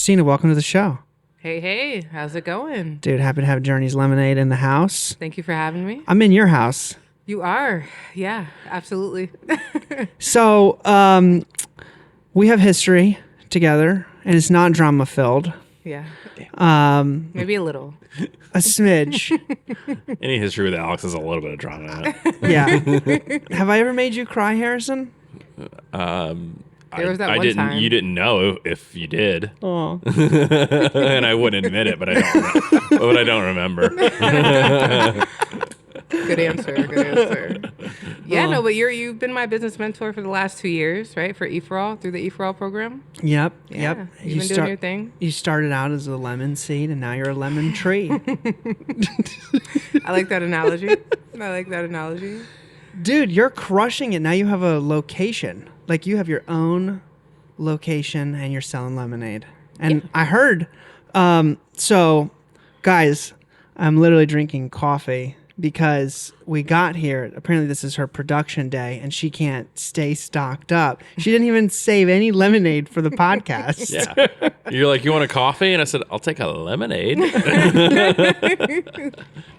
Kristina, welcome to the show. Hey, how's it going? Dude, happy to have Journey's Lemonade in the house. Thank you for having me. I'm in your house. You are. Yeah, absolutely. So, we have history together, and it's not drama-filled. Yeah. Maybe a little. A smidge. Any history with Alex is a little bit of drama in it. Yeah. Have I ever made you cry, Harrison? There was that one didn't. time. You didn't know if you did, Oh. and I wouldn't admit it, but I don't remember. Good answer. Yeah, no, but you've been my business mentor for the last 2 years, right? For E4All, through the E4All program. Yep. Yeah, you've been doing your thing. You started out as a lemon seed, and now you're a lemon tree. I like that analogy. Dude, you're crushing it. Now you have a location. Like, you have your own location, and you're selling lemonade. And yeah. I heard, so, guys, I'm literally drinking coffee because we got here. Apparently, this is her production day, and she can't stay stocked up. She didn't even save any lemonade for the podcast. Yeah. You're like, you want a coffee? And I said, I'll take a lemonade.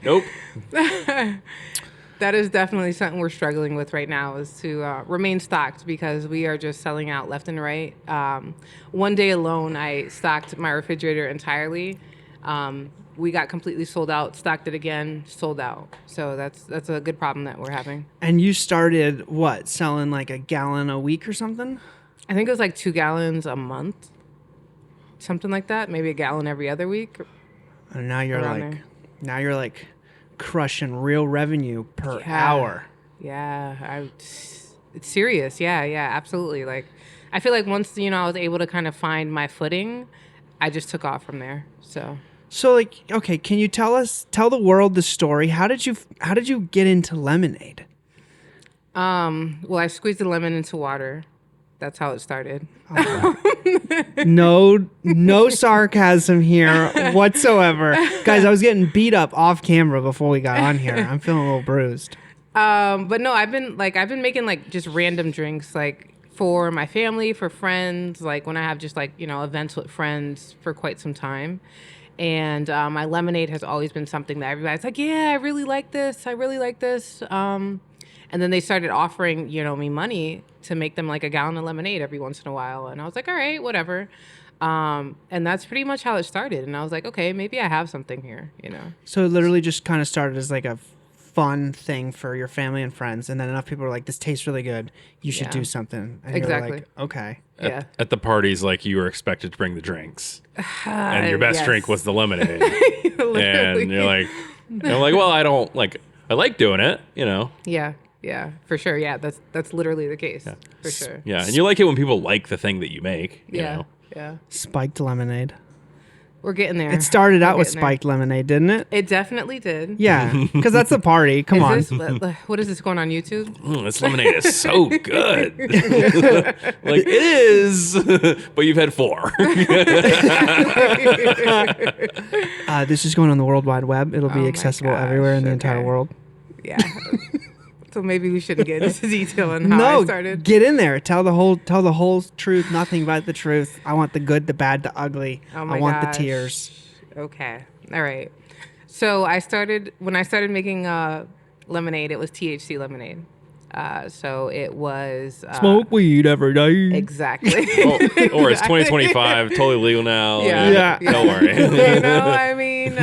Nope. That is definitely something we're struggling with right now, is to remain stocked, because we are just selling out left and right. One day alone, I stocked my refrigerator entirely. We got completely sold out, stocked it again, sold out. So that's a good problem that we're having. And you started, what, selling like a gallon a week or something? I think it was like 2 gallons a month, something like that. Maybe a gallon every other week. And now you're like crushing real revenue per hour. Yeah, it's serious. Yeah, absolutely. Like, I feel like once, I was able to kind of find my footing, I just took off from there. So like, okay, can you tell the world the story? How did you get into lemonade? Well, I squeezed the lemon into water. That's how it started. Okay. No sarcasm here whatsoever. Guys, I was getting beat up off camera before we got on here. I'm feeling a little bruised. But no, I've been making like just random drinks, like for my family, for friends, like when I have just like, events with friends, for quite some time. And my lemonade has always been something that everybody's like, yeah, I really like this. And then they started offering, me money to make them like a gallon of lemonade every once in a while. And I was like, all right, whatever. And that's pretty much how it started. And I was like, okay, maybe I have something here, So it literally just kind of started as like a fun thing for your family and friends. And then enough people were like, this tastes really good. You should do something. And exactly. You're like, okay. At the parties, like, you were expected to bring the drinks. And your best drink was the lemonade. And you're like, well, I like doing it, Yeah, for sure. Yeah, that's literally the case. Yeah. For sure. Yeah, and you like it when people like the thing that you make. You know? Yeah. Spiked lemonade. We're getting there. It started out with spiked lemonade, didn't it? It definitely did. Yeah, because that's the party. Come on. What is this going on YouTube? This lemonade is so good. Like, it is, but you've had 4. This is going on the World Wide Web. It'll be accessible everywhere in the entire world. Yeah. So maybe we shouldn't get into detail on how I started. Get in there. Tell the whole truth, nothing but the truth. I want the good, the bad, the ugly. Oh my I want gosh. the tears. Okay. All right. So when I started making lemonade, it was THC lemonade. So it was smoke weed every day. Exactly. Or it's 2025, totally legal now. Yeah. Don't worry. I mean,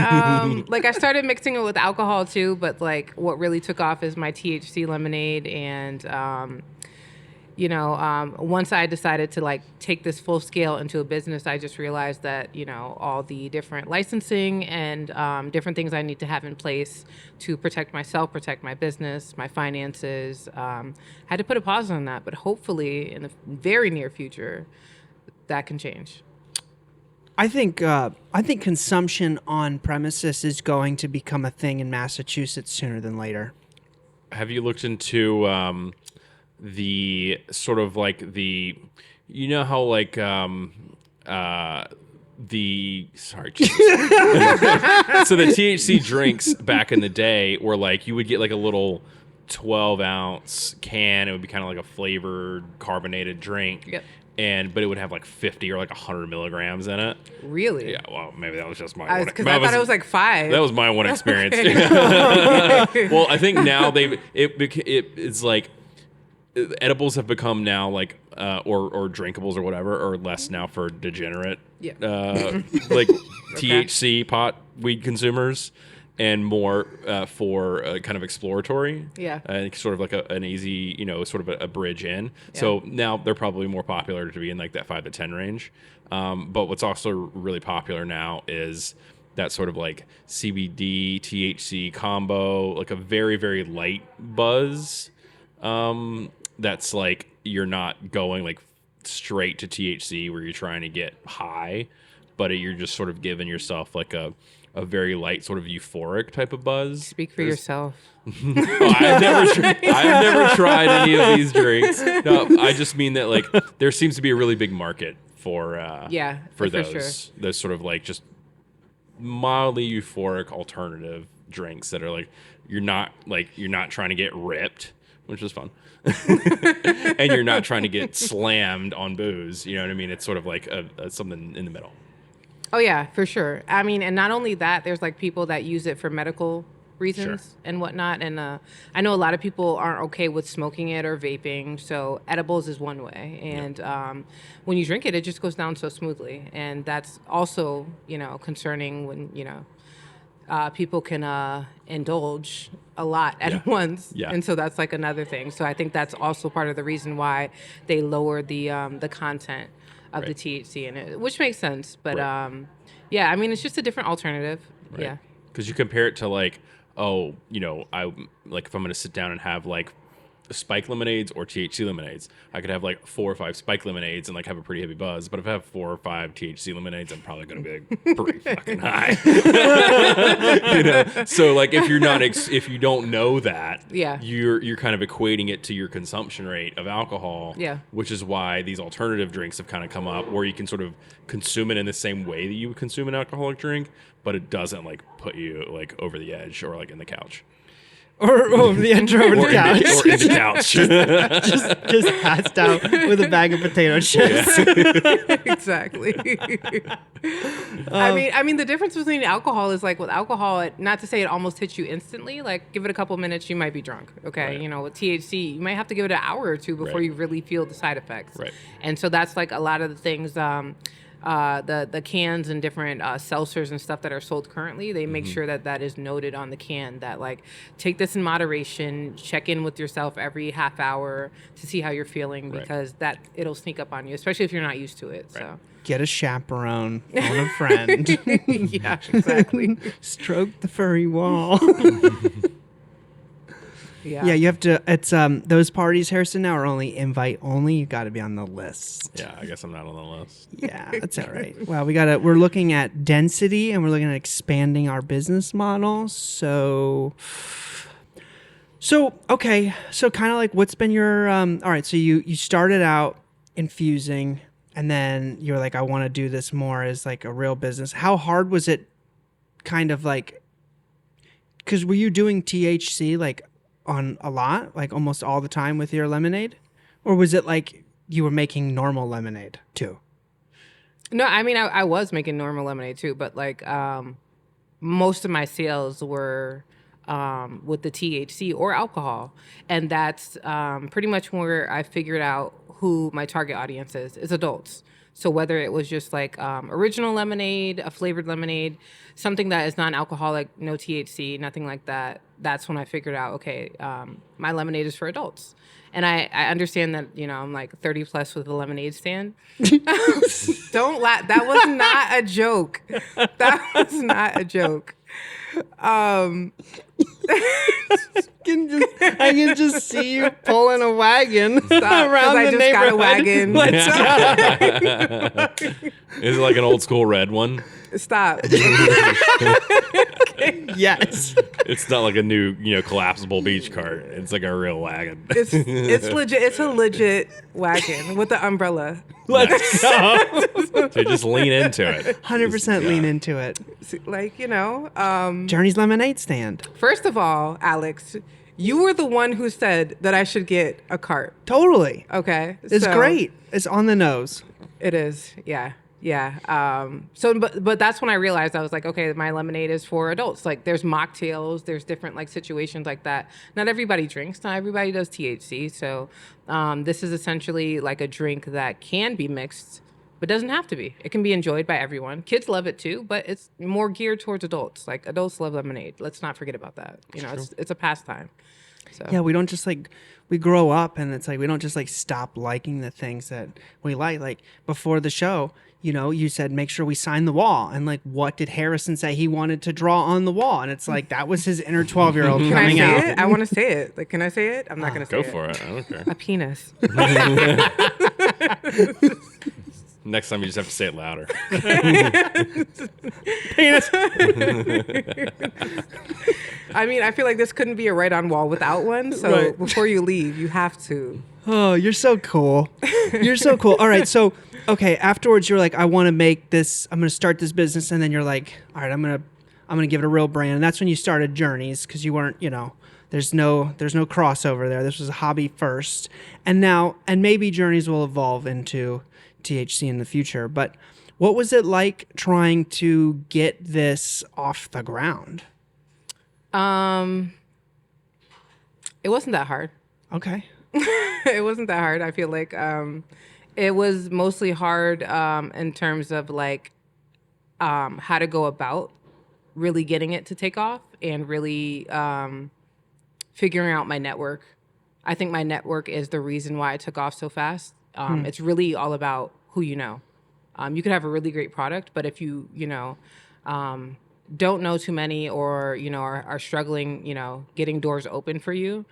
like, I started mixing it with alcohol too, but like what really took off is my THC lemonade. And once I decided to like take this full scale into a business, I just realized that, all the different licensing and different things I need to have in place to protect myself, protect my business, my finances, had to put a pause on that. But hopefully in the very near future, that can change. I think consumption on premises is going to become a thing in Massachusetts sooner than later. Have you looked into the sort of like the, how like so the THC drinks back in the day were like, you would get like a little 12-ounce can. It would be kind of like a flavored carbonated drink. Yep. But it would have like 50 or like 100 milligrams in it. Really? Yeah, well, maybe that was just my one. Because I thought it was like 5. That was my one experience. Well, I think now it's like edibles have become now like or drinkables or whatever are less now for degenerate like THC pot weed consumers and more for kind of exploratory. Yeah. Sort of like an easy, sort of a bridge in. Yeah. So now they're probably more popular to be in like that 5 to 10 range. But what's also really popular now is that sort of like CBD, THC combo, like a very, very light buzz. That's like you're not going like straight to THC where you're trying to get high, but you're just sort of giving yourself like a very light sort of euphoric type of buzz. Speak for yourself. I've never tried any of these drinks. No, I just mean that like there seems to be a really big market for those sort of like just mildly euphoric alternative drinks that are like you're not trying to get ripped, which is fun. And you're not trying to get slammed on booze. You know what I mean? It's sort of like a something in the middle. Oh, yeah, for sure. I mean, and not only that, there's like people that use it for medical reasons and whatnot. And I know a lot of people aren't okay with smoking it or vaping. So edibles is one way. And when you drink it, it just goes down so smoothly. And that's also, concerning when, people can indulge a lot at once. Yeah. And so that's like another thing. So I think that's also part of the reason why they lowered the content of the THC in it, which makes sense. But I mean, it's just a different alternative. Right. Yeah. Because you compare it to like, I like if I'm going to sit down and have like spike lemonades or THC lemonades, I could have like 4 or 5 spike lemonades and like have a pretty heavy buzz. But if I have 4 or 5 THC lemonades, I'm probably going to be like pretty fucking high. So like if you don't know that, you're kind of equating it to your consumption rate of alcohol. Yeah. Which is why these alternative drinks have kind of come up where you can sort of consume it in the same way that you would consume an alcoholic drink, but it doesn't like put you like over the edge or like in the couch. Or over the edge or over the couch. Or in the couch. just passed out with a bag of potato chips. Yeah. Exactly. I mean, the difference between alcohol is like with alcohol, not to say it almost hits you instantly. Like give it a couple minutes, you might be drunk. Okay. Right. With THC, you might have to give it an hour or two before you really feel the side effects. Right. And so that's like a lot of the things, the cans and different seltzers and stuff that are sold currently, they make sure that is noted on the can that like take this in moderation, check in with yourself every half hour to see how you're feeling because that it'll sneak up on you, especially if you're not used to it. Right. So get a chaperone, phone a friend. Yeah, exactly. Stroke the furry wall. Yeah, you have to. It's those parties, Harrison, now are only invite only. You got to be on the list. Yeah, I guess I'm not on the list. Yeah, that's all right. Well, we're looking at density and we're looking at expanding our business model. So okay. So kind of like, what's been your all right? So you started out infusing, and then you're like, I want to do this more as like a real business. How hard was it? Kind of like, because were you doing THC like on a lot, like almost all the time with your lemonade? Or was it like you were making normal lemonade too? No, I mean, I was making normal lemonade too, but like most of my sales were with the THC or alcohol. And that's pretty much where I figured out who my target audience is adults. So whether it was just like original lemonade, a flavored lemonade, something that is non-alcoholic, no THC, nothing like that, that's when I figured out, okay, my lemonade is for adults. And I understand that, I'm like 30 plus with a lemonade stand. Don't laugh. That was not a joke. That was not a joke. I can just see you pulling a wagon around the neighborhood. Got a wagon. Is it like an old school red one? Stop. Yes. It's not like a new, collapsible beach cart. It's like a real wagon. It's legit. It's a legit wagon with the umbrella. Let's go. So just lean into it. 100% lean into it. Like, Journey's lemonade stand. First of all, Alex, You were the one who said that I should get a cart. Totally. Okay. It's great. It's on the nose. It is. Yeah. Yeah. But that's when I realized I was like, okay, my lemonade is for adults. Like there's mocktails, there's different like situations like that. Not everybody drinks, not everybody does THC. So this is essentially like a drink that can be mixed, but doesn't have to be. It can be enjoyed by everyone. Kids love it too, but it's more geared towards adults. Like adults love lemonade. Let's not forget about that. You know, it's a pastime. So. Yeah, we don't just like, we grow up and it's like, we don't just like stop liking the things that we like. Like before the show, you know, you said, make sure we sign the wall. And like, what did Harrison say he wanted to draw on the wall? And it's like, that was his inner 12-year-old coming out. Can I say it? I want to say it. Like, can I say it? I'm not going to say it. Go for it. I don't care. A penis. Next time you just have to say it louder. Penis. I mean, I feel like this couldn't be a right-on wall without one. So Right. before you leave, you have to. Oh, you're so cool. You're so cool. All right. So, okay. Afterwards, you're like, I want to make this, I'm going to start this business. And then you're like, all right, I'm going to give it a real brand. And that's when you started Journeys. Cause you weren't, you know, there's no crossover there. This was a hobby first. And now, and maybe Journeys will evolve into THC in the future. But what was it like trying to get this off the ground? It wasn't that hard. Okay. It wasn't that hard. I feel like it was mostly hard in terms of like how to go about really getting it to take off and really figuring out my network. I think my network is the reason why it took off so fast. It's really all about who you know. You could have a really great product, but if you don't know too many or, you know, are struggling, you know, getting doors open for you,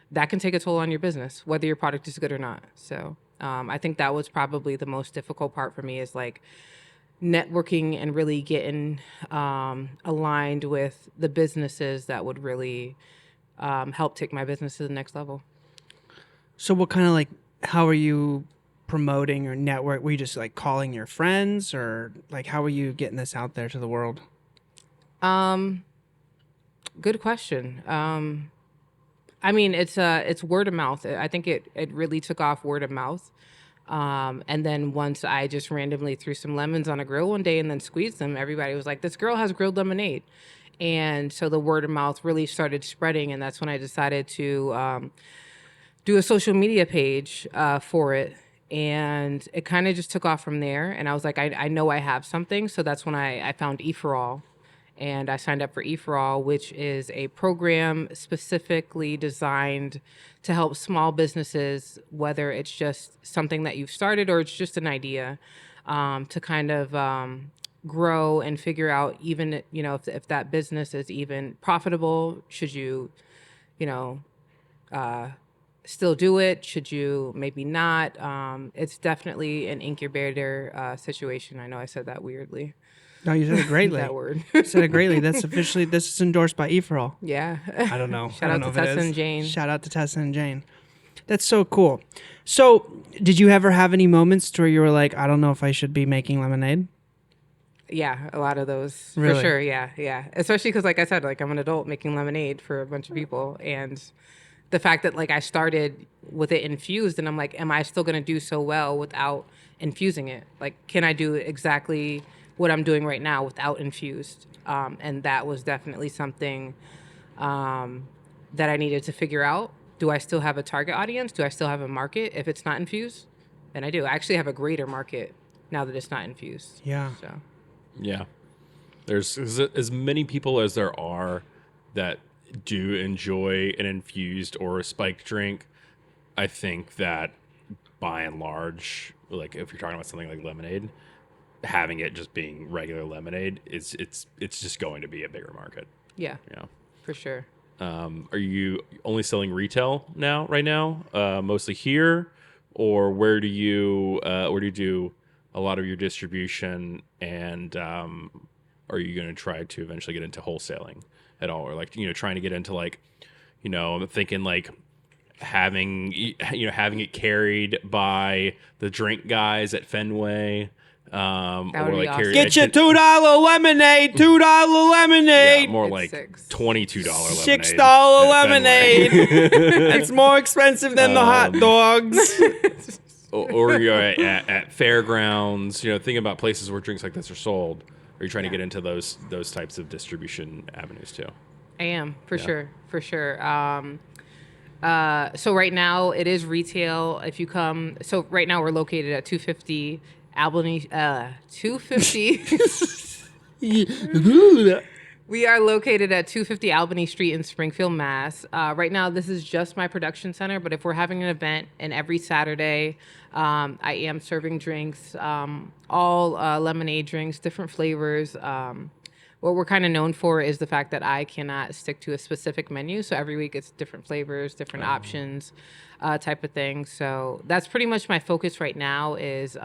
that can take a toll on your business, whether your product is good or not. So I think that was probably the most difficult part for me is like networking and really getting aligned with the businesses that would really help take my business to the next level. So what kind of like, how are you promoting or network? Were you just like calling your friends or like, how are you getting this out there to the world? Good question. I mean, it's word of mouth. I think it really took off word of mouth. And then once I just randomly threw some lemons on a grill one day and then squeezed them, everybody was like, this girl has grilled lemonade. And so the word of mouth really started spreading. And that's when I decided to do a social media page for it. And it kind of just took off from there. And I was like, I know I have something. So that's when I found E4All. And I signed up for E4All, which is a program specifically designed to help small businesses, whether it's just something that you've started or it's just an idea, to kind of grow and figure out even, you know, if that business is even profitable, should you, you know, still do it? Should you maybe not? It's definitely an incubator situation. I know I said that weirdly. No, you said it greatly. That word. You said it greatly. That's officially, this is endorsed by E4All. Yeah. I don't know. Shout I don't out know to if it Tessa is. and Jane. Shout out to Tessa and Jane. That's so cool. So did you ever have any moments where you were like, I don't know if I should be making lemonade? Yeah, a lot of those. Really? For sure, yeah. Especially because, like I said, like I'm an adult making lemonade for a bunch of people. And the fact that, like, I started with it infused, and I'm like, am I still going to do so well without infusing it? Like, can I do exactly what I'm doing right now without infused? And that was definitely something that I needed to figure out. Do I still have a target audience? Do I still have a market if it's not infused? And I do. I actually have a greater market now that it's not infused. Yeah. So. Yeah. There's as many people as there are that do enjoy an infused or a spiked drink. I think that by and large, like if you're talking about something like lemonade, having it just being regular lemonade, it's just going to be a bigger market. Yeah. Yeah. For sure. Are you only selling retail right now, mostly here, or where do you do a lot of your distribution, and are you going to try to eventually get into wholesaling at all, or like, you know, trying to get into like, you know, I'm thinking like having it carried by the drink guys at Fenway, would be awesome. Get your $2 lemonade, $2 lemonade. Yeah, more It's like $6. $22 lemonade. $6 at Fenway. lemonade. That's more expensive than the hot dogs. or you're at fairgrounds, thinking about places where drinks like this are sold. Are you trying to get into those types of distribution avenues too? I am, for sure. So right now it is retail. If you come, so right now we're located at 250 Albany, 250. We are located at 250 Albany Street in Springfield, Mass. Right now, this is just my production center, but if we're having an event, and every Saturday, I am serving drinks, all lemonade drinks, different flavors. What we're kind of known for is the fact that I cannot stick to a specific menu. So every week it's different flavors, different options, type of thing. So that's pretty much my focus right now is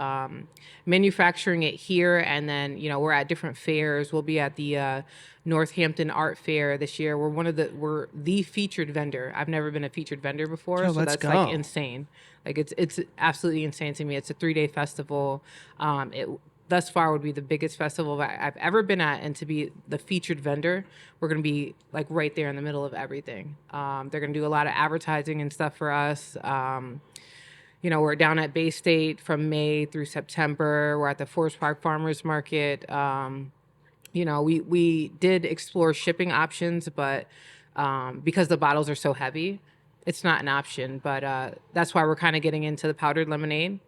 manufacturing it here. And then, we're at different fairs. We'll be at the Northampton Art Fair this year. We're the featured vendor. I've never been a featured vendor before. So that's like insane. Like it's absolutely insane to me. It's a 3-day festival. Thus far would be the biggest festival I've ever been at, and to be the featured vendor, we're going to be like right there in the middle of everything. They're going to do a lot of advertising and stuff for us. We're down at Bay State from May through September. We're at the Forest Park Farmers Market. We did explore shipping options, but because the bottles are so heavy, it's not an option. But that's why we're kind of getting into the powdered lemonade.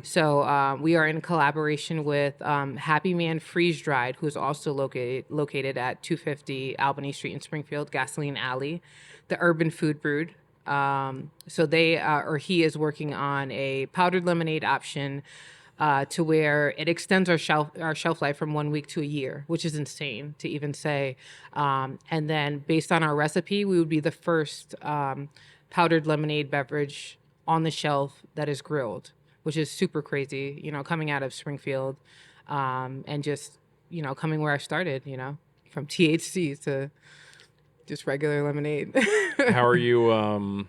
So we are in collaboration with Happy Man Freeze Dried, who is also located at 250 Albany Street in Springfield, Gasoline Alley, the Urban Food Brewed. So he is working on a powdered lemonade option to where it extends our shelf life from 1 week to a year, which is insane to even say. And then based on our recipe, we would be the first powdered lemonade beverage on the shelf that is grilled, which is super crazy, coming out of Springfield, and just, coming where I started, from THC to just regular lemonade. How are you?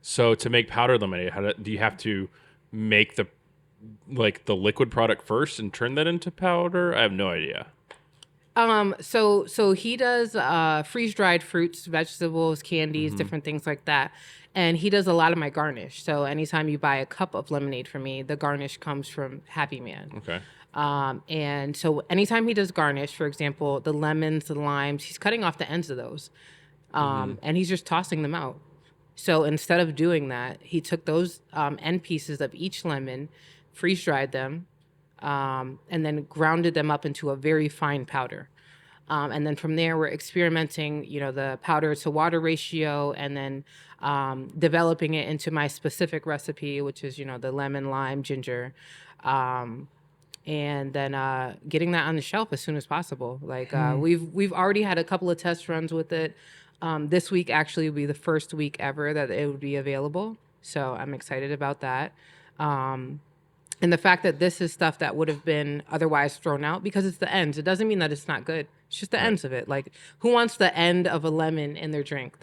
So to make powdered lemonade, do you have to make the liquid product first and turn that into powder? I have no idea. So he does freeze dried fruits, vegetables, candies, different things like that. And he does a lot of my garnish. So anytime you buy a cup of lemonade from me, the garnish comes from Happy Man. Okay. And so anytime he does garnish, for example, the lemons, the limes, he's cutting off the ends of those. And he's just tossing them out. So instead of doing that, he took those end pieces of each lemon, freeze dried them, and then grounded them up into a very fine powder. And then from there, we're experimenting, the powder to water ratio, and then developing it into my specific recipe, which is, the lemon, lime, ginger, and then getting that on the shelf as soon as possible. Like we've already had a couple of test runs with it. This week actually will be the first week ever that it would be available. So I'm excited about that. And the fact that this is stuff that would have been otherwise thrown out because it's the ends. It doesn't mean that it's not good. It's just the ends of it. Like, who wants the end of a lemon in their drink?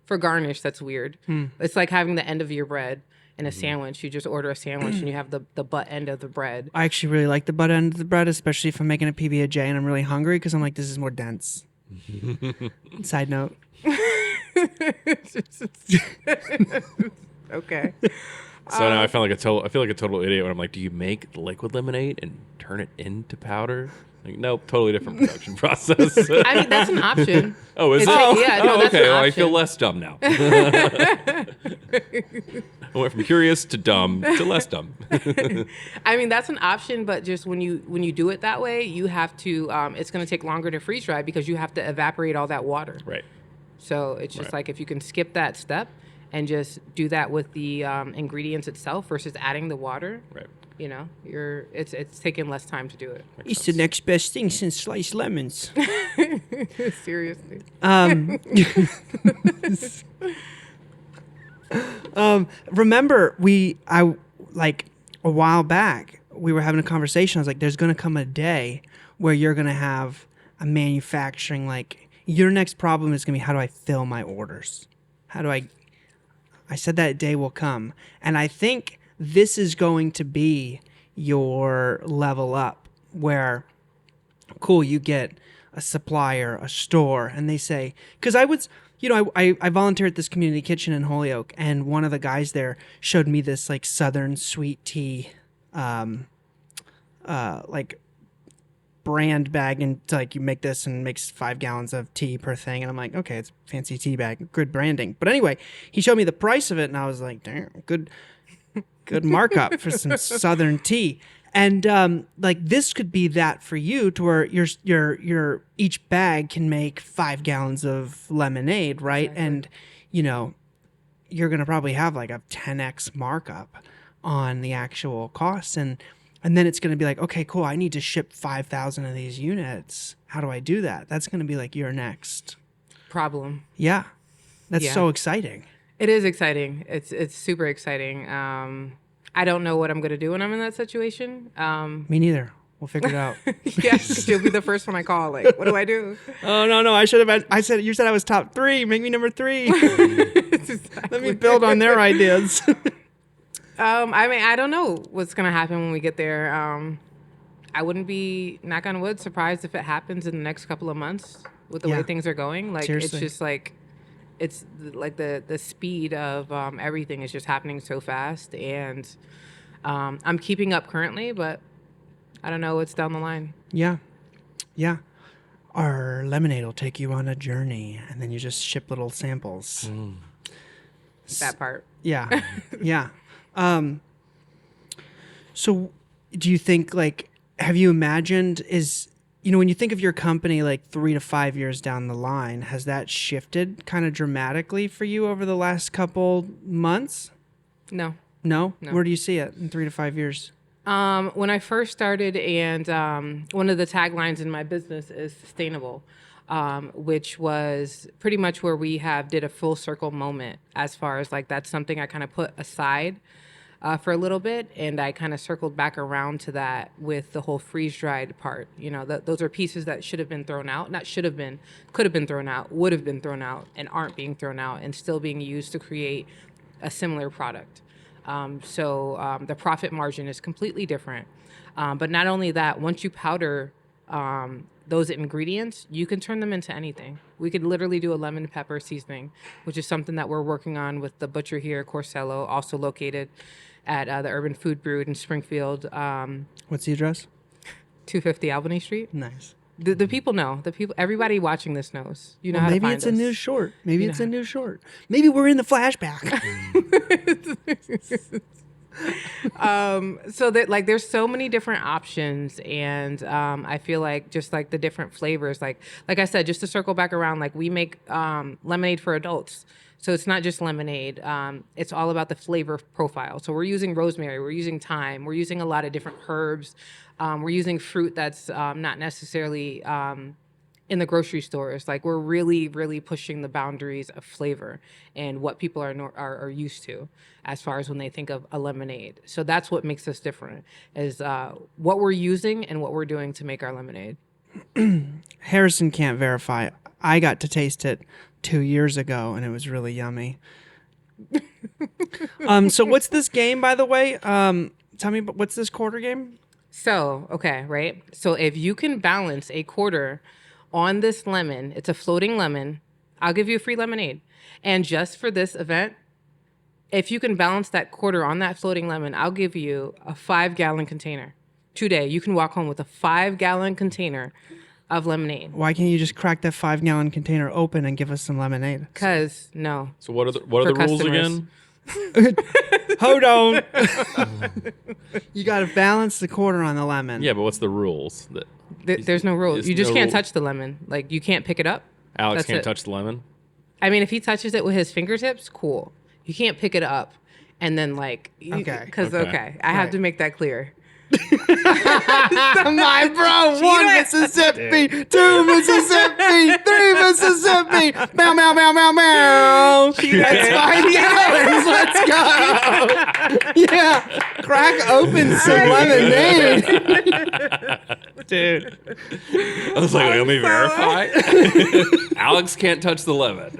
For garnish, that's weird. It's like having the end of your bread in a sandwich. You just order a sandwich and you have the butt end of the bread. I actually really like the butt end of the bread, especially if I'm making a PB&J and I'm really hungry because I'm like, this is more dense. Side note. Okay. So now I feel like a total idiot when I'm like, do you make liquid lemonade and turn it into powder? Like, nope, totally different production process. I mean, that's an option. Oh, is it? Yeah, no, that's okay. an Well, I option. feel less dumb now. I went from curious to dumb to less dumb. I mean, that's an option, but just when you do it that way, you have to. It's going to take longer to freeze dry because you have to evaporate all that water. Right. So it's just like if you can skip that step and just do that with the ingredients itself versus adding the water. Right. It's taking less time to do it. It's the next best thing since sliced lemons. Seriously. Remember, I a while back, we were having a conversation. I was like, there's going to come a day where you're going to have a manufacturing, like, your next problem is going to be, how do I fill my orders? I said that day will come. And I think this is going to be your level up where, cool, you get a supplier, a store, and they say, because I volunteer at this community kitchen in Holyoke, and one of the guys there showed me this like Southern sweet tea, like brand bag, and like you make this and makes 5 gallons of tea per thing, and I'm like, okay, it's a fancy tea bag, good branding. But anyway, he showed me the price of it, and I was like, damn, good markup for some Southern tea. And like this could be that for you, to where your each bag can make 5 gallons of lemonade, right? Exactly. And you're gonna probably have like a 10x markup on the actual cost, and then it's gonna be like, okay, cool, I need to ship 5,000 of these units. How do I do that? That's gonna be like your next problem. Yeah, that's so exciting. It is exciting. It's super exciting. I don't know what I'm going to do when I'm in that situation. Me neither. We'll figure it out. Yes, you'll be the first one I call. Like, what do I do? Oh, no. I should have. You said I was top 3. Make me number 3. Exactly. Let me build on their ideas. I don't know what's going to happen when we get there. I wouldn't be, knock on wood, surprised if it happens in the next couple of months with the way things are going. Like, seriously. It's just like, it's like the speed of everything is just happening so fast, and I'm keeping up currently, but I don't know what's down the line. Yeah. Our lemonade will take you on a journey, and then you just ship little samples. That part. Yeah. So do you think, like, have you imagined, when you think of your company like 3 to 5 years down the line, has that shifted kind of dramatically for you over the last couple months? No. Where do you see it in 3 to 5 years? When I first started, and one of the taglines in my business is sustainable, which was pretty much where we did a full circle moment, as far as like that's something I kind of put aside for a little bit, and I kind of circled back around to that with the whole freeze-dried part. Those are pieces that should have been thrown out, not should have been, could have been thrown out, would have been thrown out, and aren't being thrown out, and still being used to create a similar product. So the profit margin is completely different. But not only that, once you powder those ingredients, you can turn them into anything. We could literally do a lemon pepper seasoning, which is something that we're working on with the butcher here, Corsello, also located at the Urban Food Brew in Springfield. What's the address? 250 Albany Street. Nice. The people know. Everybody watching this knows. You know how maybe to find it's us. a new short. Maybe it's a new short. Maybe we're in the flashback. So that, like, there's so many different options, and I feel like just like the different flavors, like I said, just to circle back around, like we make lemonade for adults. So it's not just lemonade. It's all about the flavor profile. So we're using rosemary, we're using thyme, we're using a lot of different herbs. We're using fruit that's not necessarily in the grocery stores. Like, we're really, really pushing the boundaries of flavor and what people are used to as far as when they think of a lemonade. So that's what makes us different, is what we're using and what we're doing to make our lemonade. Harrison can't verify. I got to taste it 2 years ago, and it was really yummy. So what's this game, by the way? Tell me, what's this quarter game? So, okay, right? So if you can balance a quarter on this lemon, it's a floating lemon, I'll give you a free lemonade. And just for this event, if you can balance that quarter on that floating lemon, I'll give you a 5-gallon container. Today, you can walk home with a 5-gallon container of lemonade. Why can't you just crack that 5-gallon container open and give us some lemonade? Because, no. So what are the rules again? Hold on. You got to balance the quarter on the lemon. Yeah, but what's the rules? There's no rules. You just can't touch the lemon. Like, you can't pick it up. Alex can't touch the lemon? I mean, if he touches it with his fingertips, cool. You can't pick it up and then, like... Okay. Because, I have to make that clear. My bro, 1 Mississippi, 2 Mississippi, 3 Mississippi. Meow, meow, meow, meow, meow. That's 5 gallons. Let's go. Yeah, crack open some lemonade. Dude. I was like, let me verify. Alex can't touch the lemon.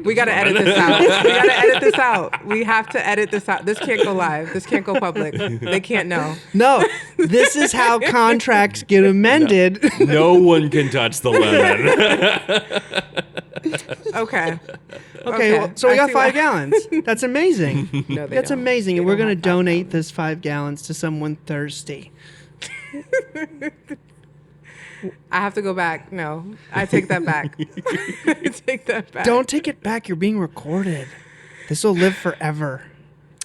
We got to edit this out. We got to edit this out. We have to edit this out. This can't go live. This can't go public. They can't know. No, this is how contracts get amended. No one can touch the lemon. Okay. Okay, well, so we got 5 gallons. That's amazing. No, they That's don't. amazing. They And we're don't going to have 5 donate this 5 gallons to someone thirsty. I have to go back. No, I take that back. I take that back. Don't take it back. You're being recorded. This will live forever.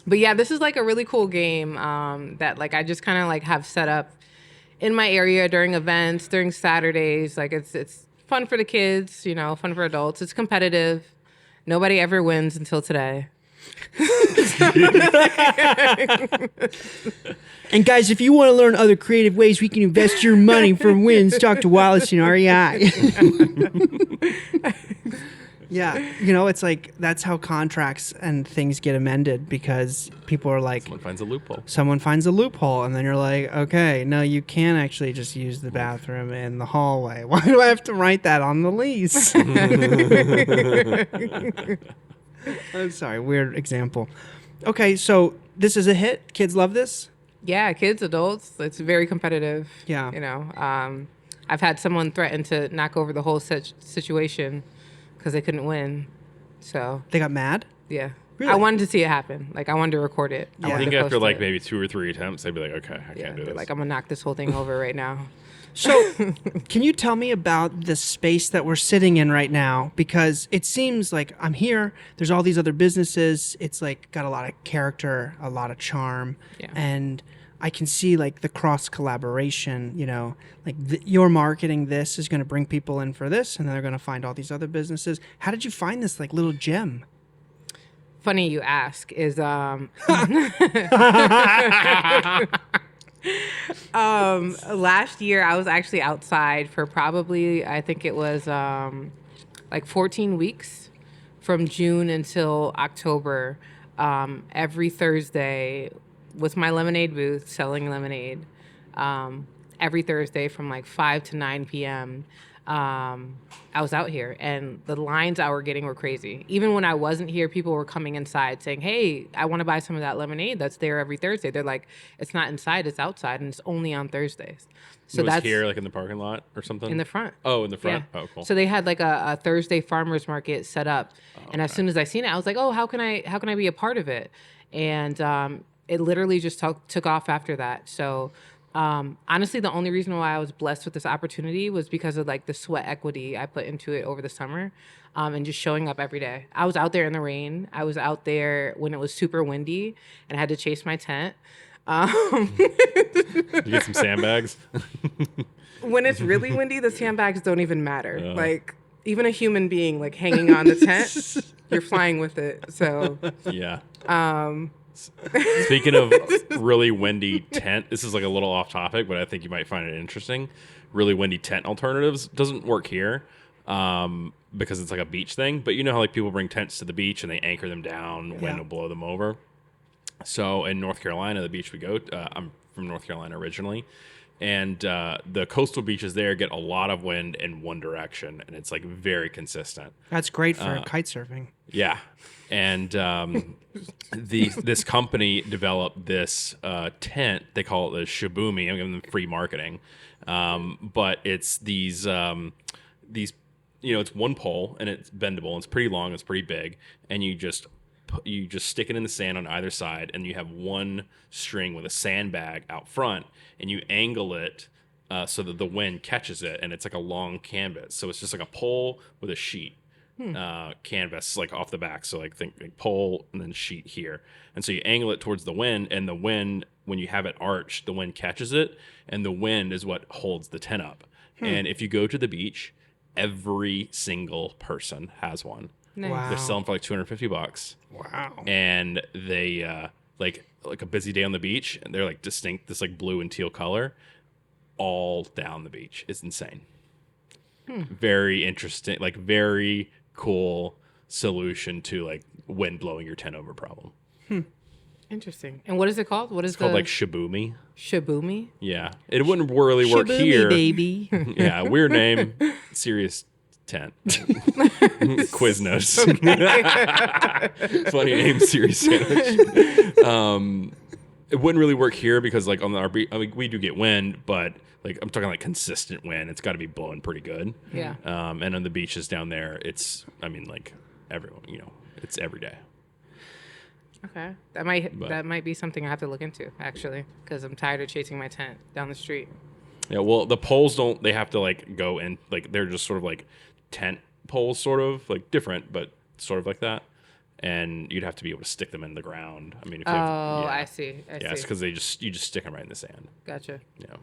But yeah, this is like a really cool game that like I just kind of like have set up in my area during events, during Saturdays. Like it's fun for the kids, you know, fun for adults. It's competitive. Nobody ever wins until today. And guys, if you want to learn other creative ways we can invest your money for wins, talk to Wallace and REI. Yeah, you know, it's like that's how contracts and things get amended because people are like, Someone finds a loophole. someone finds a loophole, and then you're like, okay, no, you can't actually just use the bathroom in the hallway. Why do I have to write that on the lease? I'm sorry, weird example. Okay, so this is a hit. Kids love this. Yeah, kids, adults. It's very competitive. Yeah. You know, I've had someone threaten to knock over the whole situation because they couldn't win. So They got mad. yeah, Really? I wanted to see it happen. Like I wanted to record it. Yeah. I wanted think to after post like it. maybe 2 or 3 attempts, they'd be like, okay, I Yeah, can't do they're this. like I'm gonna knock this whole thing over right now. So, can you tell me about the space that we're sitting in right now? Because it seems like I'm here. There's all these other businesses. It's like got a lot of character, a lot of charm, Yeah. and I can see like the cross collaboration. You know, like your marketing this is going to bring people in for this, and then they're going to find all these other businesses. How did you find this like little gem? Funny you ask is last year I was actually outside for probably I think it was like 14 weeks from June until October, every Thursday with my lemonade booth selling lemonade, every Thursday from like 5 to 9 p.m. I was out here and the lines I were getting were crazy. Even when I wasn't here, people were coming inside saying, hey, I want to buy some of that lemonade that's there every Thursday. They're like, it's not inside, it's outside, and it's only on Thursdays. So it was that's here, like in the parking lot or something? in the front. Oh, in the front? Yeah. Oh, cool. So they had like a Thursday farmers market set up, and as soon as I seen it, I was like, "Oh, how can I be a part of it?" And it literally just took off after that. So honestly, the only reason why I was blessed with this opportunity was because of like the sweat equity I put into it over the summer, and just showing up every day. I was out there in the rain. I was out there when it was super windy, and I had to chase my tent. You get some sandbags? When it's really windy, the sandbags don't even matter. Like even a human being like hanging on the tent, you're flying with it. So Yeah. Speaking of really windy tent, this is like a little off topic, but I think you might find it interesting. Really windy tent alternatives doesn't work here because it's like a beach thing. But you know how like people bring tents to the beach and they anchor them down, wind will blow them over. So in North Carolina, the beach we go, I'm from North Carolina originally, and the coastal beaches there get a lot of wind in one direction, and it's like very consistent. That's great for kite surfing. Yeah, and this company developed this tent. They call it the Shibumi. I'm giving them free marketing, but it's these it's one pole and it's bendable. And it's pretty long. It's pretty big, and you just stick it in the sand on either side, and you have one string with a sandbag out front, and you angle it so that the wind catches it, and it's like a long canvas. So it's just like a pole with a sheet canvas like off the back. So like think like pole and then sheet here, and so you angle it towards the wind, and the wind, when you have it arched, the wind catches it, and the wind is what holds the tent up. And if you go to the beach, every single person has one. nice. Wow. They're selling for like $250. Wow. And they like a busy day on the beach, and they're like distinct, this like blue and teal color all down the beach. It's insane. Very interesting, like very cool solution to like wind blowing your tent over problem. Interesting. And what is it called? What is It's called like Shibumi. Shibumi? Yeah, it wouldn't really work Shibumi, here. baby. Yeah, weird name, serious tent. Quiznos. Funny name, serious sandwich. It wouldn't really work here because like on the RB, I mean, we do get wind, but like I'm talking like consistent wind. It's got to be blowing pretty good. Yeah. And on the beaches down there, it's like everyone, it's every day. Okay, that might be something I have to look into actually, because I'm tired of chasing my tent down the street. Yeah, well, the poles they have to like go in, like they're just sort of like tent poles, sort of like different, but sort of like that. And you'd have to be able to stick them in the ground. I mean, if you have, I see. Yeah, it's because you just stick them right in the sand. Gotcha. Yeah.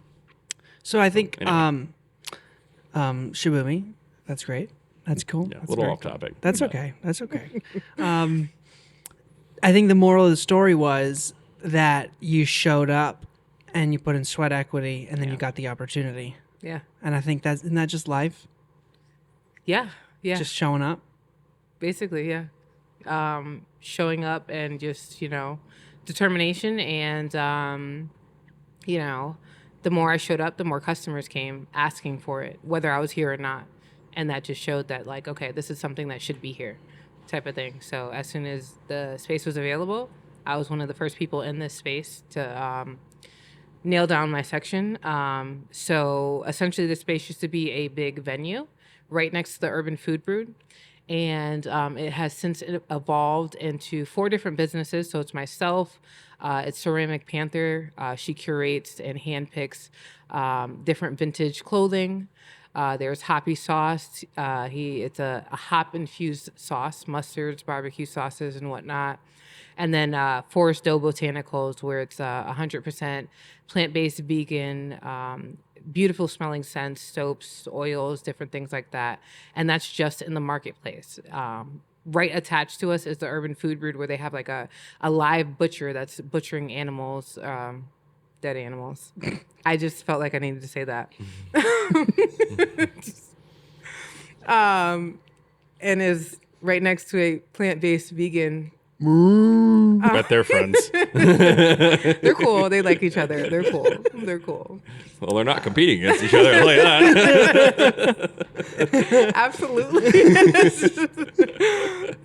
So I think Anyway. Shibumi, that's great. That's cool. Yeah, a That's little very off cool. topic. That's but- okay. That's okay. I think the moral of the story was that you showed up and you put in sweat equity and then you got the opportunity. Yeah. And I think isn't that just life? Yeah. Yeah. Just showing up. Basically, yeah. Showing up and just, determination. And, the more I showed up, the more customers came asking for it, whether I was here or not. And that just showed that, like, okay, this is something that should be here type of thing. So as soon as the space was available, I was one of the first people in this space to nail down my section. So essentially the space used to be a big venue right next to the Urban Food Brood. And it has since evolved into 4 different businesses. So it's myself, it's Ceramic Panther. She curates and handpicks different vintage clothing. There's Hoppy Sauce. It's a hop infused sauce, mustards, barbecue sauces, and whatnot. And then Forest Dough Botanicals, where it's 100% plant-based, vegan, beautiful smelling scents, soaps, oils, different things like that. And that's just in the marketplace. Right attached to us is the Urban Food Brood, where they have like a live butcher that's butchering animals, dead animals. I just felt like I needed to say that. And is right next to a plant-based vegan. Bet they're friends. They're cool. They like each other. They're cool. They're cool. Well, they're not competing against each other like that. Absolutely.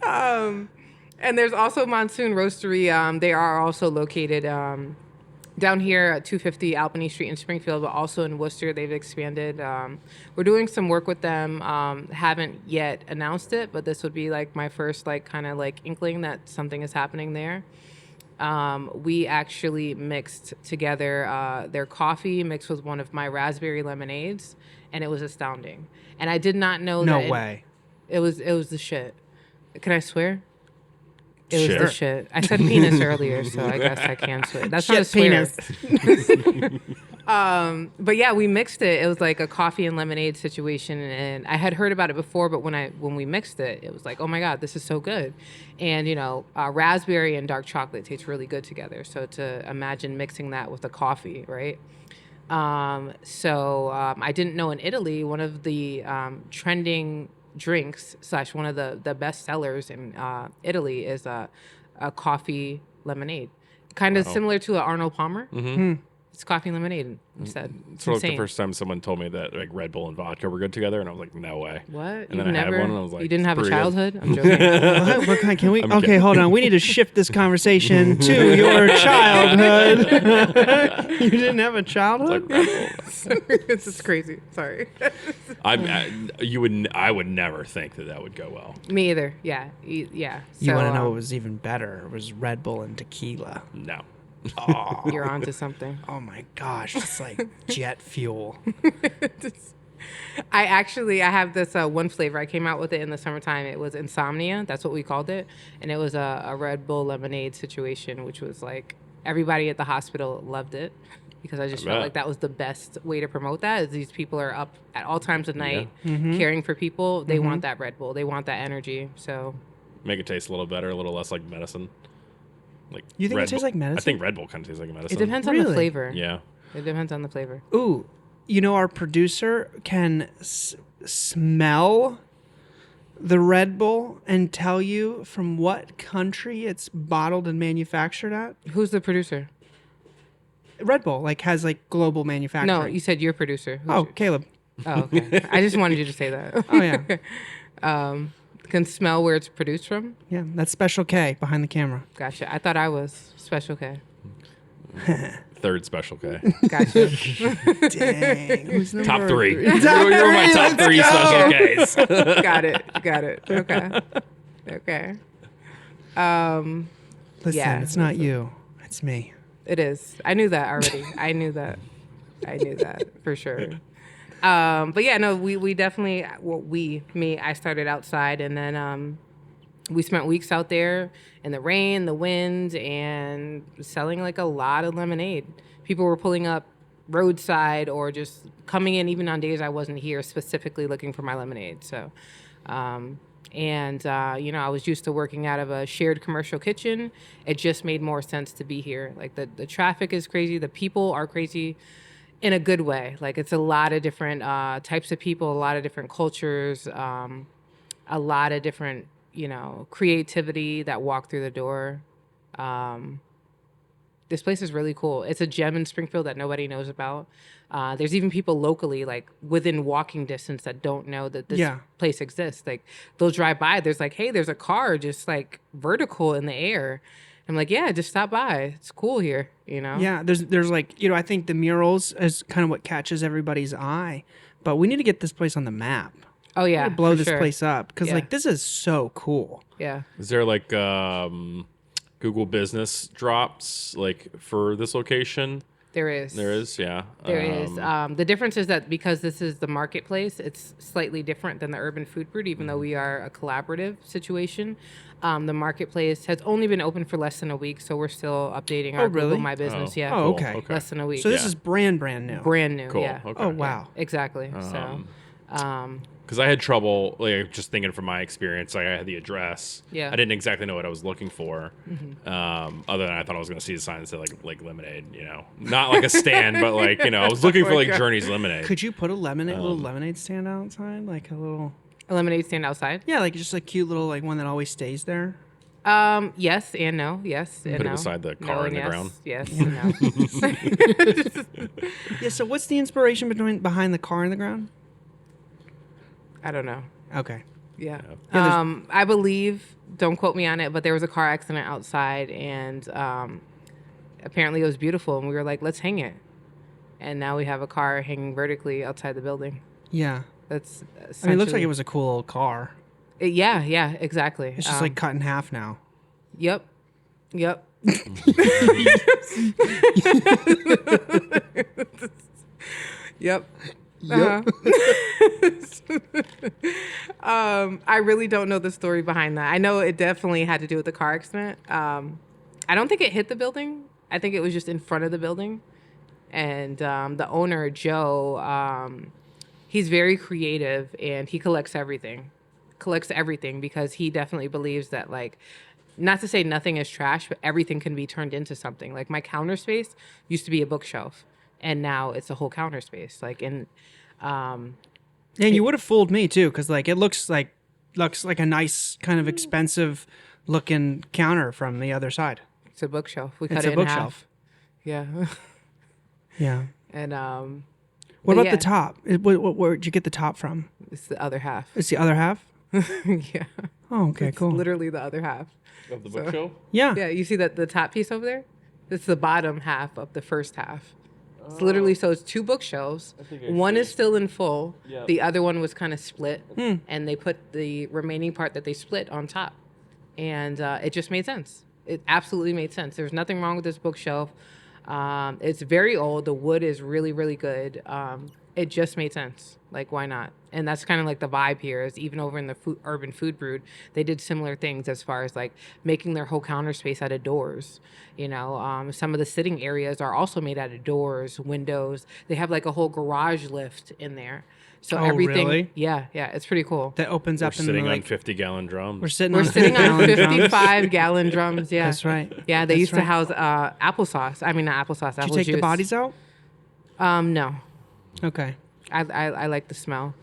And there's also Monsoon Roastery. They are also located down here at 250 Albany Street in Springfield, but also in Worcester. They've expanded. We're doing some work with them. Haven't yet announced it, but this would be like my first kind of inkling that something is happening there. We actually mixed together their coffee mixed with one of my raspberry lemonades, and it was astounding. And I did not know that. No way. It was the shit. Can I swear? It was Sure. the shit. I said penis earlier, so I guess I can swear. That's not a Shit swear. penis. But yeah, we mixed it. It was like a coffee and lemonade situation, and I had heard about it before, but when we mixed it, it was like, oh my god, this is so good. And raspberry and dark chocolate taste really good together. So to imagine mixing that with a coffee, right? I didn't know in Italy, one of the trending drinks / one of the best sellers in Italy is a coffee lemonade, kind of similar to an Arnold Palmer. Mm-hmm. It's coffee and lemonade instead. It's Sort of like insane. the first time someone told me that Red Bull and vodka were good together, and I was like, no way. What? And You've then I never? had one, and I was like, you didn't have a pretty good. childhood? I'm joking. What can we? I'm Okay, kidding. hold on. We need to shift this conversation to your childhood. You didn't have a It's childhood? like Red Bull. It's just crazy. Sorry. I would never think that would go well. Me either. Yeah. Yeah. You want to know what was even better? It was Red Bull and tequila. No. Oh, You're onto something. oh my gosh, it's like jet fuel. I have this one flavor. I came out with it in the summertime. It was Insomnia. That's what we called it. And it was a Red Bull lemonade situation, which was like everybody at the hospital loved it because I just felt bet. like that was the best way to promote that. Is these people are up at all times of night caring for people. They want that Red Bull. They want that energy. So Make it taste a little better, a little less like medicine. Like You think it Red tastes Bull- like medicine? I think Red Bull kind of tastes like medicine. it depends on the Really? flavor. Yeah. It depends on the flavor. Ooh, our producer can smell the Red Bull and tell you from what country it's bottled and manufactured at. Who's the producer? Red Bull has global manufacturing. No, you said your producer. Who's Oh, your- Caleb. Oh, okay. I just wanted you to say that. Oh yeah, Can smell where it's produced from. yeah. That's Special K behind the camera. Gotcha. I thought I was Special K. Third Special K. Gotcha. Dang. Who's number Top three. three? You're my top three Special Ks. Got it. Okay. Okay. Listen, Yeah. it's not you. It's me. It is. I knew that already. I knew that for sure. But yeah, no, we definitely, I started outside, and then we spent weeks out there in the rain, the wind, and selling like a lot of lemonade. People were pulling up roadside or just coming in even on days I wasn't here specifically looking for my lemonade. So, I was used to working out of a shared commercial kitchen. It just made more sense to be here. Like the traffic is crazy. The people are crazy in a good way. Like it's a lot of different types of people, a lot of different cultures, a lot of different, creativity that walk through the door. This place is really cool. It's a gem in Springfield that nobody knows about. There's even people locally, like within walking distance, that don't know that this place exists. Like they'll drive by. There's like, hey, there's a car just like vertical in the air. I'm like, yeah, just stop by. It's cool here, Yeah, there's like, I think the murals is kind of what catches everybody's eye, but we need to get this place on the map. Oh yeah, We need to blow for this sure. place up because like this is so cool. Yeah. Is there like Google Business drops like for this location? There is. There is, yeah. There is. The difference is that because this is the marketplace, it's slightly different than the Urban Food Route, even though we are a collaborative situation. The marketplace has only been open for less than a week, so we're still updating our really? Google My Business. Oh. Yeah. Oh, Cool, okay. Less than a week. So this is brand new. brand new. Cool. Yeah. Okay. Oh wow. Exactly. Because I had trouble, like just thinking from my experience, like I had the address. Yeah. I didn't exactly know what I was looking for. Other than I thought I was going to see a sign that said like lemonade, not like a stand, but like I was looking for like Journey's lemonade. Could you put a little lemonade stand outside, like a little? A lemonade stand outside. Yeah, like just a cute little like one that always stays there. Yes and no. Yes and Put it no. beside the car No in and the yes. ground? Yes and no. Yeah. So what's the inspiration behind the car in the ground? I don't know. Okay. Yeah. Yeah, I believe, don't quote me on it, but there was a car accident outside, and apparently it was beautiful, and we were like, let's hang it. And now we have a car hanging vertically outside the building. Yeah. That's I mean, it looks like it was a cool old car. Yeah, exactly. It's just like cut in half now. Yep. Yep. Yep. Uh-huh. I really don't know the story behind that. I know it definitely had to do with the car accident. I don't think it hit the building. I think it was just in front of the building. And the owner, Joe, he's very creative, and he collects everything because he definitely believes that, like, not to say nothing is trash, but everything can be turned into something. Like my counter space used to be a bookshelf, and now it's a whole counter space. Like, and you would have fooled me too, because like it looks like a nice kind of expensive looking counter from the other side. it's a bookshelf. We It's cut a it in bookshelf. half. Yeah. Yeah. And What but about yeah, the top? Where'd you get the top from? It's the other half. It's the other half. Yeah. Oh, okay, It's cool. literally the other half. Of the bookshelf? Yeah. Yeah, you see that the top piece over there? It's the bottom half of the first half. It's literally, so it's two bookshelves. think I One see. is still in full. Yep. The other one was kind of split, and they put the remaining part that they split on top. And it just made sense. It absolutely made sense. There's nothing wrong with this bookshelf. It's very old. The wood is really, really good. It just made sense. Like, why not? And that's kind of like the vibe here is even over in the Urban Food Brood, they did similar things as far as like making their whole counter space out of doors. Some of the sitting areas are also made out of doors, windows. They have like a whole garage lift in there. So Oh, everything. really? Yeah, it's pretty cool. That opens We're up in sitting the on like. 50-gallon drums. We're sitting We're on sitting on 50 drums. 55-gallon drums. Yeah, That's right. Yeah, they That's used to right. house applesauce. I mean, not applesauce. Did Apple you take juice. the bodies out? No. Okay. I like the smell.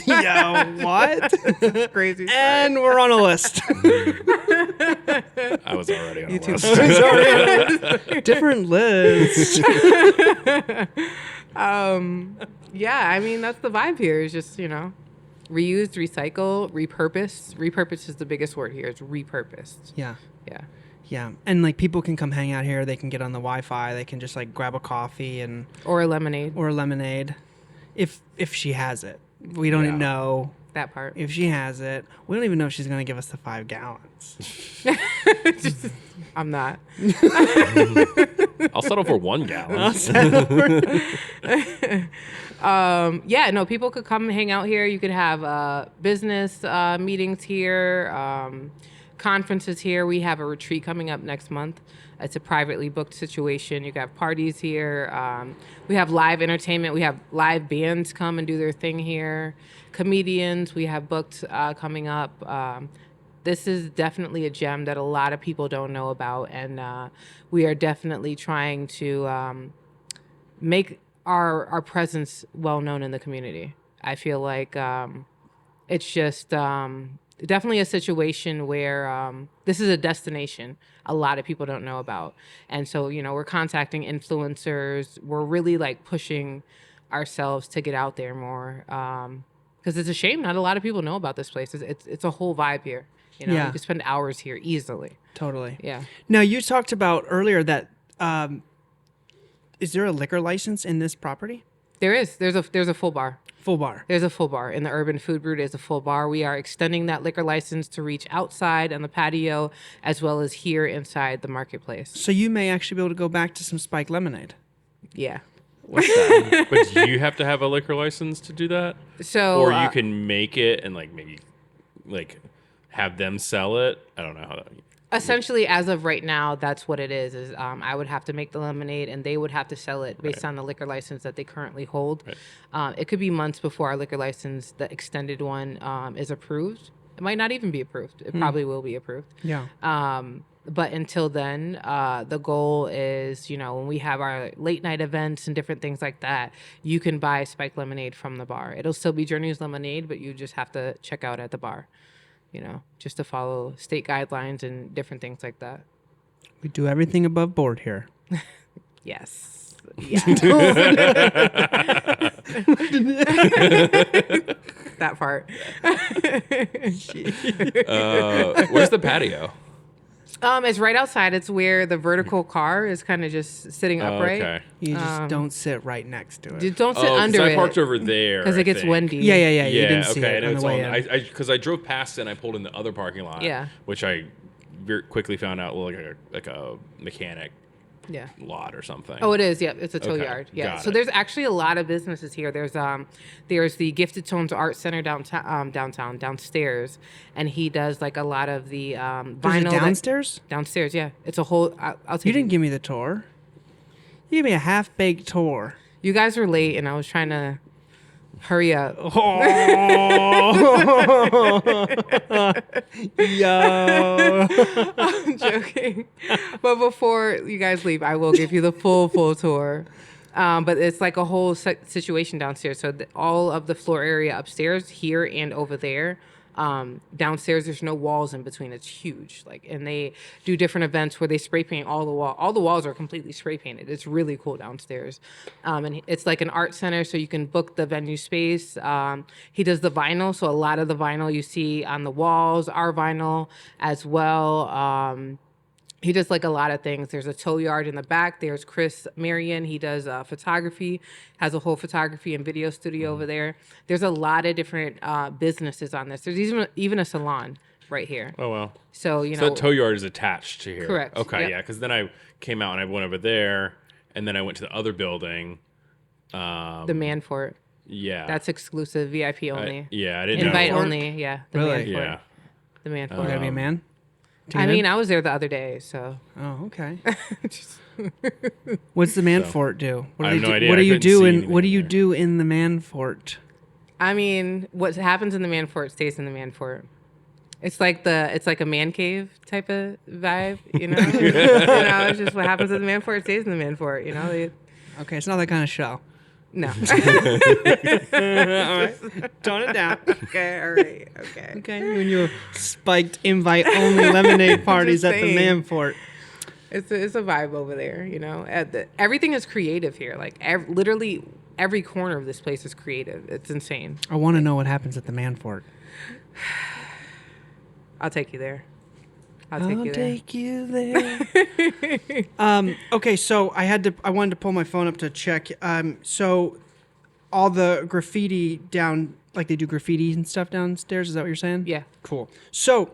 Yeah, what? Crazy. And we're on a list. I was already on a too. list. Different list. Yeah, I mean, that's the vibe here is just, reuse, recycle, repurpose. Repurpose is the biggest word here. It's repurposed. Yeah. Yeah. Yeah. And like people can come hang out here. They can get on the Wi-Fi. They can just like grab a coffee Or a lemonade. or a lemonade. If she has it. We don't even know That part. if she has it. We don't even know if she's going to give us the 5 gallons. I'm not. I'll settle for 1 gallon. Yeah, no, people could come and hang out here. You could have business meetings here, conferences here. We have a retreat coming up next month. It's a privately booked situation. You can have parties here. We have live entertainment. We have live bands come and do their thing here. Comedians we have booked coming up. This is definitely a gem that a lot of people don't know about, and we are definitely trying to make our presence well known in the community. I feel like it's just definitely a situation where this is a destination a lot of people don't know about. And so, we're contacting influencers. We're really like pushing ourselves to get out there more because it's a shame not a lot of people know about this place. It's a whole vibe here. You can spend hours here easily. Totally. Yeah. Now, you talked about earlier that is there a liquor license in this property? There is. There's a full bar. Full bar. There's a full bar. In the Urban Food Brew, there's a full bar. We are extending that liquor license to reach outside on the patio as well as here inside the marketplace. So you may actually be able to go back to some spiked lemonade. Yeah. What's that? But do you have to have a liquor license to do that? So, Or you can make it and like maybe like have them sell it? I don't know how that... essentially, as of right now, that's what it is I would have to make the lemonade and they would have to sell it based on the liquor license that they currently hold. Right. It could be months before our liquor license, the extended one, is approved. It might not even be approved. It probably will be approved. Yeah. But until then, the goal is, when we have our late night events and different things like that, you can buy spiked lemonade from the bar. It'll still be Journey's Lemonade, but you just have to check out at the bar. Just to follow state guidelines and different things like that. We do everything above board here. Yes. Yeah. That part. Where's the patio? It's right outside. It's where the vertical car is kind of just sitting upright. Okay. You just don't sit right next to it. Don't sit under it. I parked over there. Because it gets windy. Yeah. You Yeah, didn't see okay. it And on it's the way in. because I drove past it and I pulled in the other parking lot. Yeah. Which I very quickly found out like a mechanic Yeah. lot or something. Oh, it is. Yeah, it's a tow Okay, yard. Yeah. got So it. there's actually a lot of businesses here. There's the Gifted Tones Art Center downstairs, and he does like a lot of the There's vinyl. a downstairs? Downstairs, yeah. It's a whole. I'll take You didn't give me the tour. You gave me a half-baked tour. You guys were late, and I was trying to hurry up. Yo. I'm joking. But before you guys leave, I will give you the full tour. But it's like a whole situation downstairs. So all of the floor area upstairs, here and over there. Downstairs, there's no walls in between. It's huge. And they do different events where they spray paint all the wall. All the walls are completely spray painted. It's really cool downstairs. And it's like an art center, so you can book the venue space. He does the vinyl, so a lot of the vinyl you see on the walls are vinyl as well. He does like a lot of things. There's a tow yard in the back. There's Chris Marion. He does photography, has a whole photography and video studio over there. There's a lot of different businesses on this. There's even a salon right here. Oh, wow. So, So that tow yard is attached to here. Correct. Okay, Yep. yeah, because then I came out and I went over there, and then I went to the other building. the Manfort. Yeah. That's exclusive, VIP only. I didn't Invite know. only, yeah. The Really? Manfort. Yeah. The Manfort. You gotta be a man? I mean, I was there the other day, so. Oh, okay. What's the man fort do? What I do have they no do? idea. What I do you couldn't do see in anything What do you there. do in the man fort? I mean, what happens in the Manfort stays in the Manfort. It's like a man cave type of vibe, It's just what happens in the Manfort stays in the Manfort, Okay, it's not that kind of show. No. All right. Tone it down. Okay. All right. Okay. Okay. When you spiked invite-only lemonade parties Just at the saying. Manfort. It's a vibe over there, you know. Everything is creative here. Like literally every corner of this place is creative. It's insane. I want to know what happens at the Manfort. I'll take you there. I'll take you there. Okay, so I wanted to pull my phone up to check. So all the graffiti down, like they do graffiti and stuff downstairs. Is that what you're saying? Yeah. Cool. So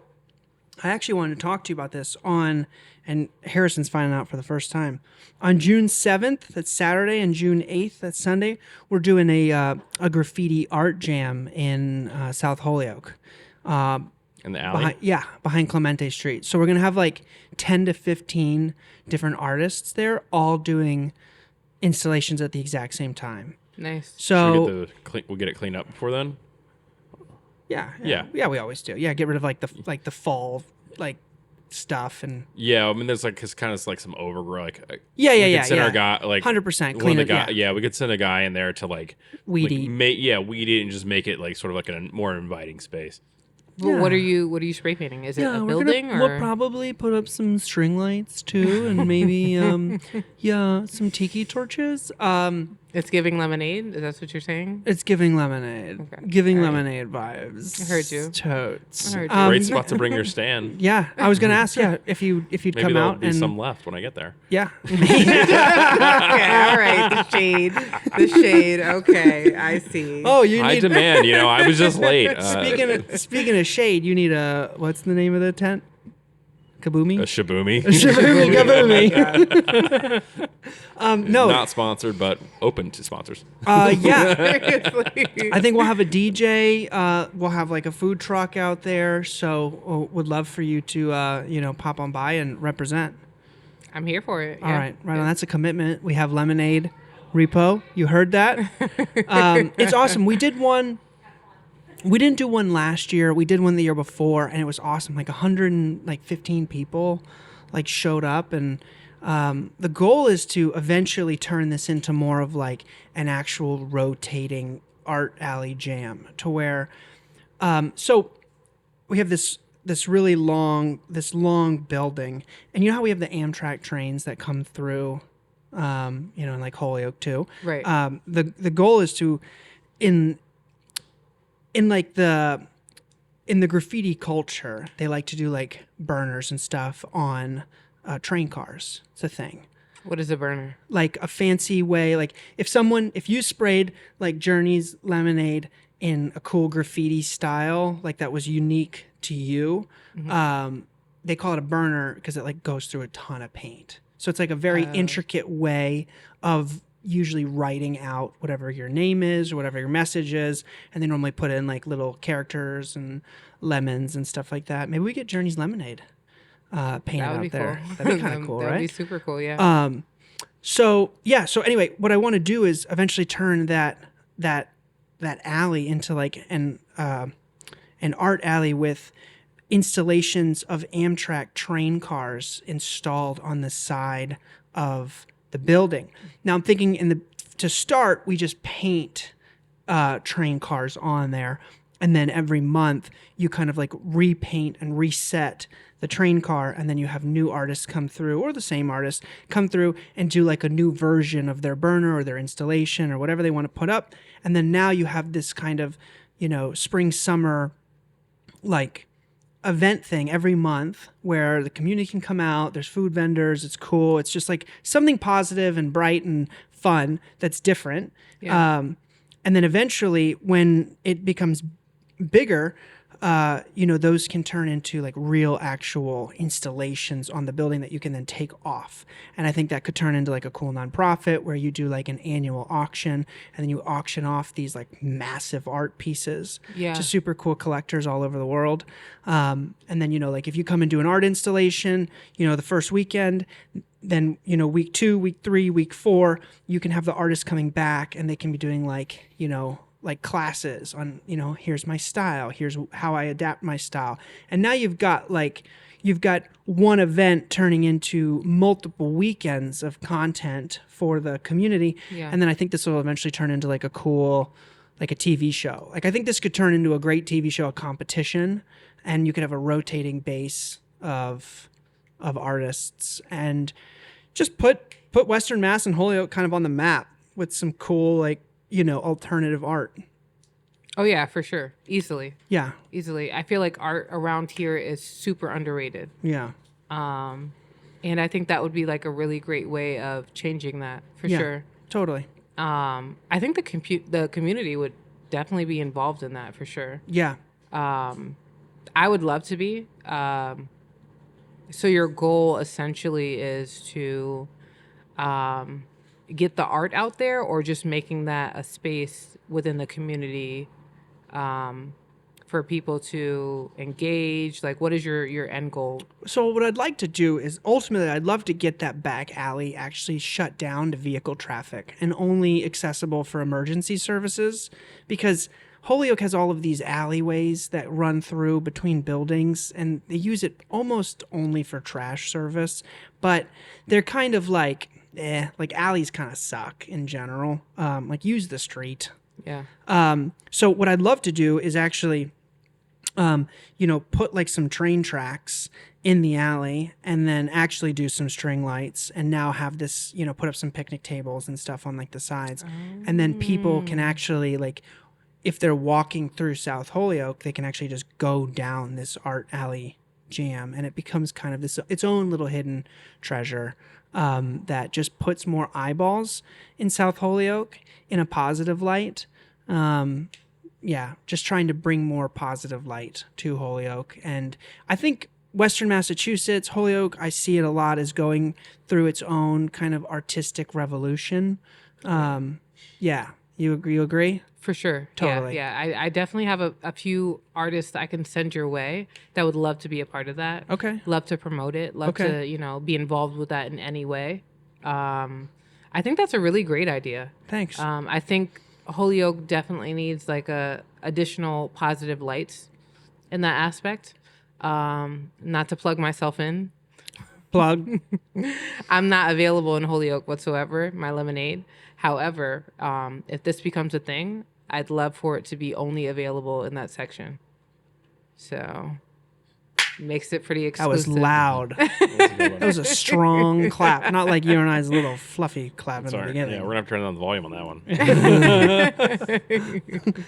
I actually wanted to talk to you about this and Harrison's finding out for the first time. On June 7th, that's Saturday, and June 8th, that's Sunday, we're doing a graffiti art jam in South Holyoke. In the alley? Behind Clemente Street. So we're going to have like 10 to 15 different artists there, all doing installations at the exact same time. Nice. So we'll get it cleaned up before then? yeah, we always do. Yeah, get rid of like the fall like stuff and Yeah, I mean, there's like kind of like some overgrowth. Like, yeah. we could send our guy, like 100% clean it. Yeah, we could send a guy in there to like Weed like, eat. weed it and just make it like sort of like a more inviting space. Well, Yeah. what are you spray painting? Is it a we're building gonna, or? we'll probably put up some string lights too, and maybe some tiki torches. It's giving lemonade. Is that what you're saying? It's giving lemonade. Okay. Giving All right. lemonade vibes. I heard you. Totes. I heard you. Great spot to bring your stand. Yeah, I was gonna ask. Yeah, if you'd Maybe come there'll out be and some left when I get there. yeah. Okay, all right. The shade. The shade. Okay, I see. Oh, you High need. demand. I was just late. Speaking of shade, you need a what's the name of the tent? Kaboomi. A Shaboomi. Kaboomi. No. Not sponsored, but open to sponsors. Yeah. Seriously. I think we'll have a DJ. We'll have like a food truck out there. So would love for you to pop on by and represent. I'm here for it. All right, right on. That's a commitment. We have lemonade, repo. You heard that? It's awesome. We did one. We didn't do one last year. We did one the year before, and it was awesome. Like 115 people, like showed up, and the goal is to eventually turn this into more of like an actual rotating art alley jam, to where, so we have this really long building, and you know how we have the Amtrak trains that come through, in like Holyoke too. Right. The goal is to in the graffiti culture, they like to do like burners and stuff on train cars. It's a thing. What is a burner? Like a fancy way, like if you sprayed like Journey's lemonade in a cool graffiti style, like that was unique to you, they call it a burner because it like goes through a ton of paint. So it's like a very intricate way of usually writing out whatever your name is or whatever your message is, and they normally put in like little characters and lemons and stuff like that. Maybe we get Journey's lemonade painted That would out be there. cool. That'd be kind of cool, That'd right? be super cool. Yeah. So anyway, what I want to do is eventually turn that alley into like an art alley with installations of Amtrak train cars installed on the side of the building. Now I'm thinking to start, we just paint train cars on there, and then every month you kind of like repaint and reset the train car, and then you have new artists come through, or the same artists come through and do like a new version of their burner or their installation or whatever they want to put up. And then now you have this kind of, spring, summer, like event thing every month where the community can come out, there's food vendors, it's cool. It's just like something positive and bright and fun that's different. Yeah. And then eventually when it becomes bigger, those can turn into like real actual installations on the building that you can then take off. And I think that could turn into like a cool nonprofit where you do like an annual auction, and then you auction off these like massive art pieces to super cool collectors all over the world. And then, like if you come and do an art installation, the first weekend, then, week 2, week 3, week 4, you can have the artists coming back, and they can be doing like classes on, here's my style, here's how I adapt my style. And now you've got you've got one event turning into multiple weekends of content for the community. Yeah. And then I think this will eventually turn into like a cool, like a TV show. Like I think this could turn into a great TV show, a competition, and you could have a rotating base of artists and just put Western Mass and Holyoke kind of on the map with some cool, like, you know, alternative art. Oh yeah, for sure. Easily. Yeah. Easily. I feel like art around here is super underrated. Yeah. And I think that would be like a really great way of changing that for sure. Totally. I think the community would definitely be involved in that for sure. Yeah. I would love to be. So your goal essentially is to get the art out there, or just making that a space within the community for people to engage? Like, what is your end goal? So what I'd like to do is ultimately I'd love to get that back alley actually shut down to vehicle traffic and only accessible for emergency services, because Holyoke has all of these alleyways that run through between buildings, and they use it almost only for trash service, but they're kind of like, like alleys kind of suck in general. Like use the street. Yeah. So what I'd love to do is actually, put like some train tracks in the alley and then actually do some string lights and now have this, put up some picnic tables and stuff on like the sides. And then people can actually like, if they're walking through South Holyoke, they can actually just go down this art alley jam, and it becomes kind of its own little hidden treasure that just puts more eyeballs in South Holyoke in a positive light. Just trying to bring more positive light to Holyoke. And I think Western Massachusetts, Holyoke, I see it a lot as going through its own kind of artistic revolution. You agree? For sure. Totally. Yeah. I definitely have a few artists I can send your way that would love to be a part of that. Okay. Love to promote it. Love to, be involved with that in any way. I think that's a really great idea. Thanks. I think Holyoke definitely needs like additional positive lights in that aspect. Not to plug myself in. Plug. I'm not available in Holyoke whatsoever, my lemonade. However, if this becomes a thing, I'd love for it to be only available in that section. So makes it pretty exclusive. That was loud. That was a strong clap. Not like you and I's little fluffy clap in the beginning. Yeah, we're going to have to turn down the volume on that one.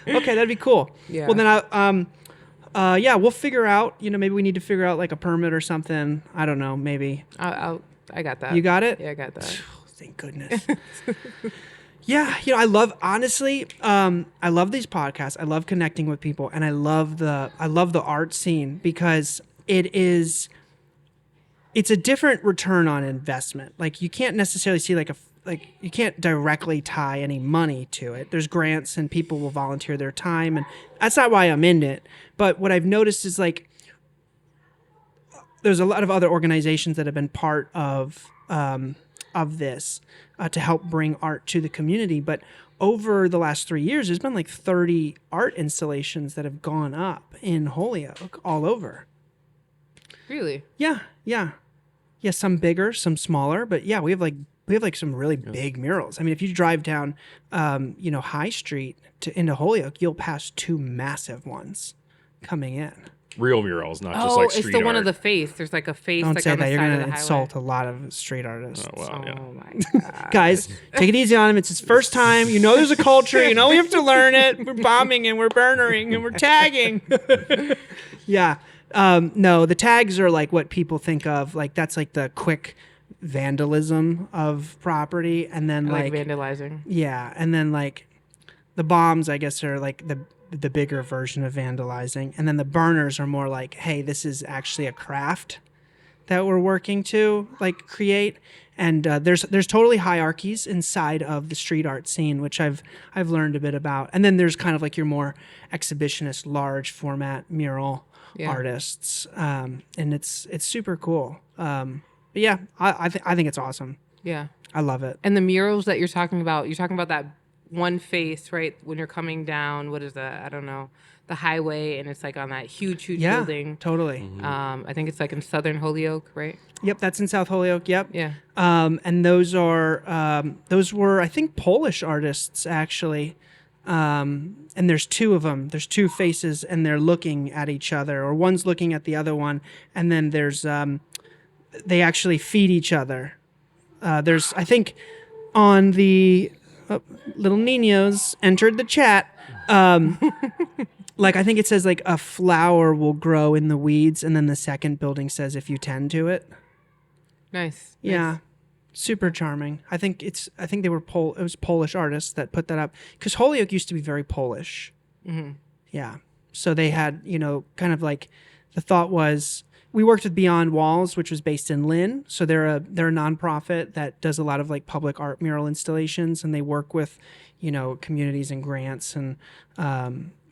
Okay, that'd be cool. Yeah. Well, then we'll figure out, maybe we need to figure out like a permit or something. I don't know, maybe. I got that. You got it? Yeah, I got that. Thank goodness. Yeah, I love I love these podcasts. I love connecting with people, and I love the art scene because it's a different return on investment. Like you can't necessarily see you can't directly tie any money to it. There's grants and people will volunteer their time, and that's not why I'm in it. But what I've noticed is like there's a lot of other organizations that have been part of this to help bring art to the community. But over the last 3 years, there's been like 30 art installations that have gone up in Holyoke all over. Really? Yeah. Some bigger, some smaller, but yeah, we have like some really big murals. I mean, if you drive down, High Street into Holyoke, you'll pass two massive ones coming in. Real murals, not just like street it's the art. one of the face. There's like a face. Don't like say on that. the You're side going of to the insult highway. a lot of street artists. Oh, wow, yeah. Oh my god. Guys, take it easy on him. It's his first time. There's a culture. We have to learn it. We're bombing and we're burnering and we're tagging. Yeah. No, the tags are like what people think of. Like that's like the quick vandalism of property. And then like vandalizing. Yeah. And then like the bombs, I guess, are like the bigger version of vandalizing. And then the burners are more like, hey, this is actually a craft that we're working to like create. And there's totally hierarchies inside of the street art scene, which I've learned a bit about. And then there's kind of like your more exhibitionist, large format mural artists, and it's super cool. But yeah, I think it's awesome. Yeah, I love it. And the murals that you're talking about that one face, right? When you're coming down, what is that? I don't know, the highway, and it's like on that huge Yeah, building. totally. I think it's like in Southern Holyoke, right? Yep, that's in South Holyoke. Yep. Yeah. And those were I think Polish artists actually. And there's two of them. There's two faces, and they're looking at each other, or one's looking at the other one, and then there's they actually feed each other. There's I think on the little Ninos entered the chat. Like I think it says like a flower will grow in the weeds, and then the second building says if you tend to it. Nice. Yeah. Nice. Super charming. I think they were it was Polish artists that put that up, because Holyoke used to be very Polish. Mm-hmm. Yeah. So they had, kind of like the thought was we worked with Beyond Walls, which was based in Lynn. So they're a nonprofit that does a lot of like public art mural installations, and they work with, communities and grants and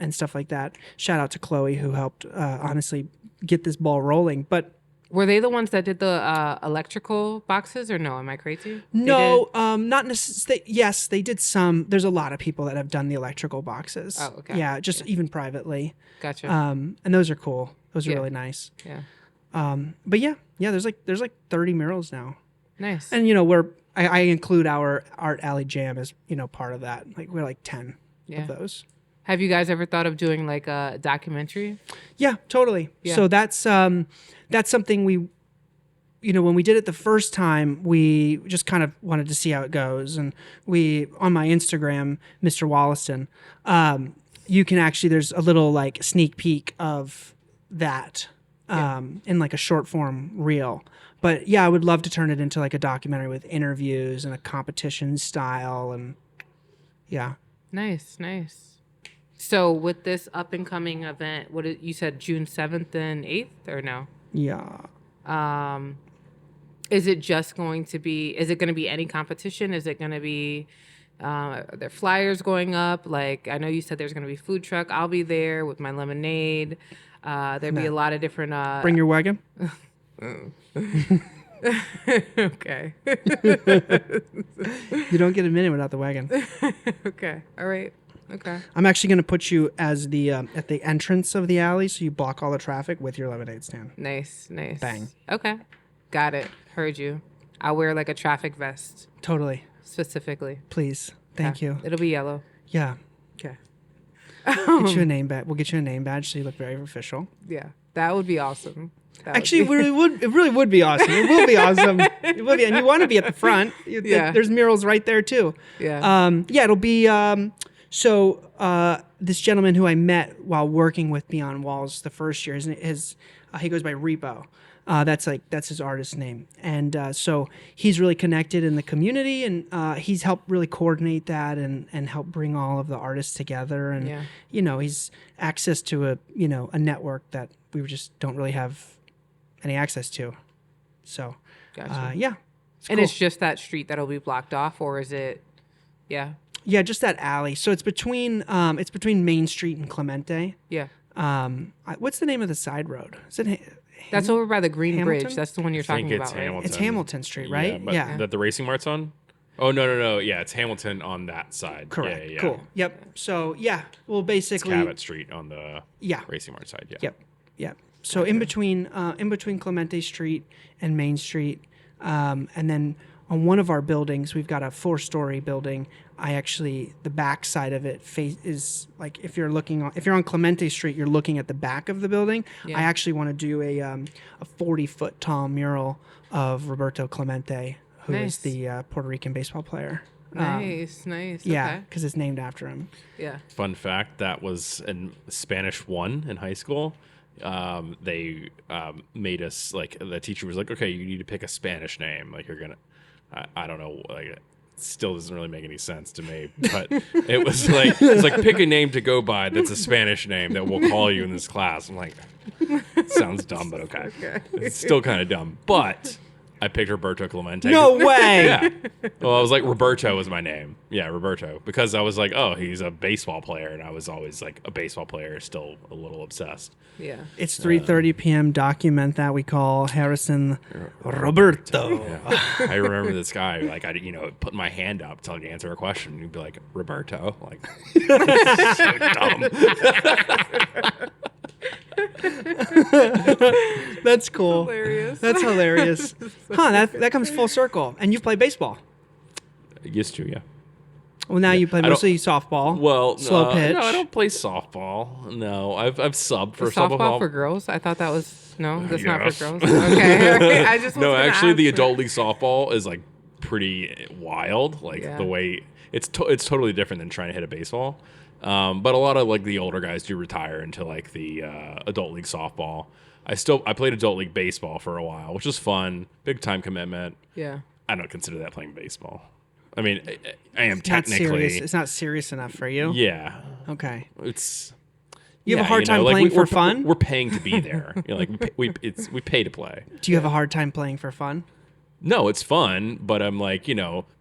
stuff like that. Shout out to Chloe, who helped honestly get this ball rolling. But were they the ones that did the electrical boxes, or no? Am I crazy? No, not necessarily. Yes, they did some. There's a lot of people that have done the electrical boxes. Oh, okay. Yeah, just even privately. Gotcha. And those are cool. Those are really nice. Yeah. But yeah, there's like 30 murals now. Nice. And I include our Art Alley Jam as part of that. Like we're like 10 of those. Have you guys ever thought of doing like a documentary? Yeah, totally. Yeah. So that's something we, when we did it the first time, we just kind of wanted to see how it goes. And we, on my Instagram, Mr. Wollaston, you can actually, there's a little like sneak peek of that in like a short form reel. But yeah, I would love to turn it into like a documentary with interviews and a competition style. And yeah. Nice. So with this up and coming event, you said June 7th and 8th, or no? Yeah. Is it going to be any competition? Is it going to be, are there flyers going up? Like, I know you said there's going to be food truck. I'll be there with my lemonade. There'll be a lot of different, bring your wagon. Okay. You don't get a minute without the wagon. Okay. All right. Okay. I'm actually going to put you as the at the entrance of the alley, so you block all the traffic with your lemonade stand. Nice. Bang. Okay. Got it. Heard you. I'll wear like a traffic vest. Totally. Specifically. Please. Thank you. It'll be yellow. Yeah. Okay. Get you a name badge. We'll get you a name badge so you look very official. Yeah. That would be awesome. Actually, it really would be awesome. It will be awesome. It will be, and you want to be at the front. There's murals right there too. Yeah. It'll be. So this gentleman who I met while working with Beyond Walls the first year, he goes by Repo. That's his artist name, and so he's really connected in the community, and he's helped really coordinate that and help bring all of the artists together, and he's access to a network that we just don't really have any access to. So, gotcha. It's and cool. it's just that street that'll be blocked off, or is it? Yeah. Yeah, just that alley. So it's between Main Street and Clemente. Yeah. What's the name of the side road? Is it? That's over by the Green Hamilton? Bridge. That's the one you're talking about, right? It's Hamilton Street, right? Yeah. That the Racing Mart's on? Oh, no. Yeah, it's Hamilton on that side. Correct. Yeah. Cool. Yep. So, well, basically... It's Cabot Street on the Racing Mart side, yeah. Yep. So in between Clemente Street and Main Street, and then on one of our buildings, we've got a 4-story building. The back side of it is like if you're on Clemente Street, you're looking at the back of the building. Yeah. I actually want to do a 40-foot tall mural of Roberto Clemente, who is the Puerto Rican baseball player. Nice. Yeah, because it's named after him. Yeah. Fun fact: that was in Spanish 1 in high school. They made us the teacher was like, okay, you need to pick a Spanish name. Like you're gonna, I don't know, it still doesn't really make any sense to me. But it was like pick a name to go by that's a Spanish name that we'll call you in this class. I'm like, sounds dumb, but okay. It's still kind of dumb, but I picked Roberto Clemente. No way. Yeah. Well, I was like, Roberto was my name. Yeah, Roberto. Because I was like, oh, he's a baseball player. And I was always like a baseball player, still a little obsessed. Yeah. It's 3:30 p.m. Document that we call Harrison Roberto. Yeah. I remember this guy, like, I, put my hand up to like answer a question. And he'd be like, Roberto. Like, so dumb. That's cool. Hilarious. That's hilarious. That comes full circle. And you play baseball. Used to, yeah. Well, now you play mostly softball. Well, slow pitch. No, I don't play softball. No, I've subbed for softball for girls. I thought that was that's not Yes. for girls. Okay, I just No, was gonna actually, the ask. adult league softball is like pretty wild. Like Yeah. the way it's totally different than trying to hit a baseball. But a lot of like the older guys do retire into like the adult league softball. I played adult league baseball for a while, which was fun. Big time commitment. Yeah. I don't consider that playing baseball. I mean, I am Not technically. serious. It's not serious enough for you. Yeah, Okay. it's. You have a hard time like, playing for we're, fun? We're paying to be there. We pay to play. Do you have a hard time playing for fun? No, it's fun, but I'm like,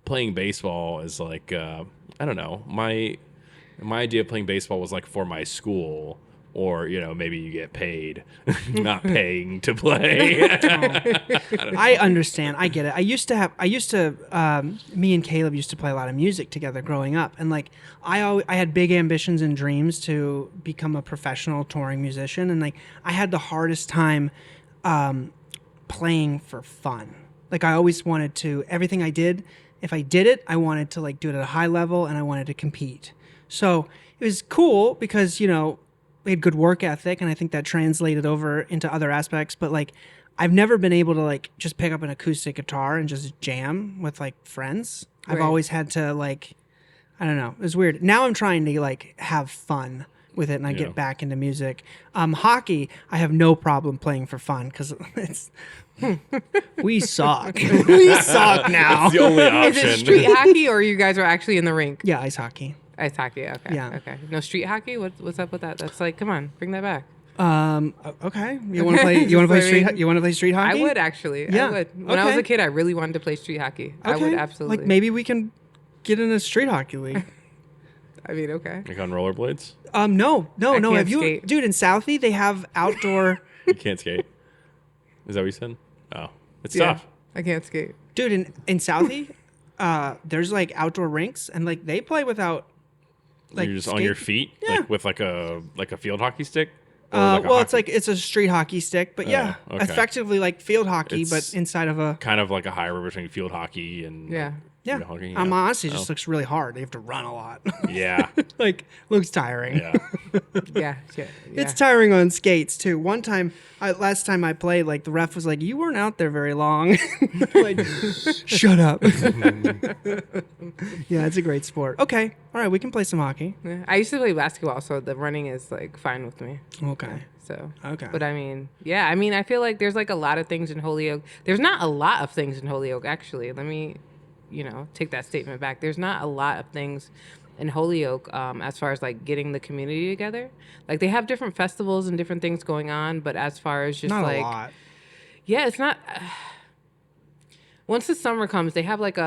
playing baseball is like, I don't know. My idea of playing baseball was like for my school, or maybe you get paid, not paying to play. I understand. I get it. Me and Caleb used to play a lot of music together growing up. And like, I had big ambitions and dreams to become a professional touring musician. And like, I had the hardest time playing for fun. Like, I always wanted to, everything I did, if I did it, I wanted to like do it at a high level and I wanted to compete. So it was cool because, we had good work ethic, and I think that translated over into other aspects. But like, I've never been able to like just pick up an acoustic guitar and just jam with like friends. I've Right. always had to like, I don't know. It was weird. Now I'm trying to like have fun with it, and I Yeah. get back into music. Hockey, I have no problem playing for fun because it's we suck. We suck now. It's the only Is option. it street hockey or you guys are actually in the rink? Yeah, ice hockey. Ice hockey. Okay. Yeah. Okay. No street hockey. What's up with that? That's like, come on, bring that back. Okay. You want to play? You want to play Just, I street? mean, You want to play street hockey? I would actually. Yeah. I would. When I was Okay. a kid, I really wanted to play street hockey. I would absolutely. Like maybe we can get in a street hockey league. I mean, okay. Like on rollerblades, No. can't Have you, skate. dude? In Southie, they have outdoor. you can't skate. Is that what you said? Oh, it's Yeah. tough. I can't skate. Dude, in Southie, there's like outdoor rinks, and like they play without. Like You're just on skate- your feet, Yeah. like with like a field hockey stick. Or like a Well, it's hockey- like it's a street hockey stick, but yeah, okay. effectively like field hockey, It's- but inside of a. kind of like a hybrid between field hockey and Yeah. Yeah, street hockey. honestly, it just Oh. looks really hard. You have to run a lot. Yeah, Like looks tiring. yeah. Yeah. It's tiring on skates too. One time, last time I played, like the ref was like, "You weren't out there very long." Like, shut up. Yeah, it's a great sport. Okay, all right, we can play some hockey. Yeah. I used to play basketball, so the running is like fine with me. Okay. So. Okay. But I mean, yeah. I mean, I feel like there's like a lot of things in Holyoke. There's not a lot of things in Holyoke, actually. Let me, take that statement back. There's not a lot of things in Holyoke as far as like getting the community together. Like they have different festivals and different things going on, but as far as just Not like, a lot. yeah, it's not. Once the summer comes, they have like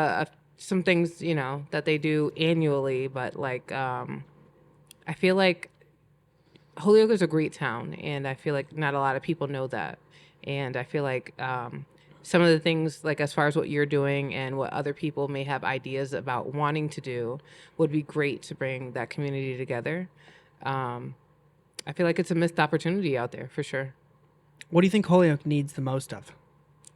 some things that they do annually, but like I feel like Holyoke is a great town, and I feel like not a lot of people know that. And I feel like some of the things, like as far as what you're doing and what other people may have ideas about wanting to do, would be great to bring that community together. I feel like it's a missed opportunity out there for sure. What do you think Holyoke needs the most of?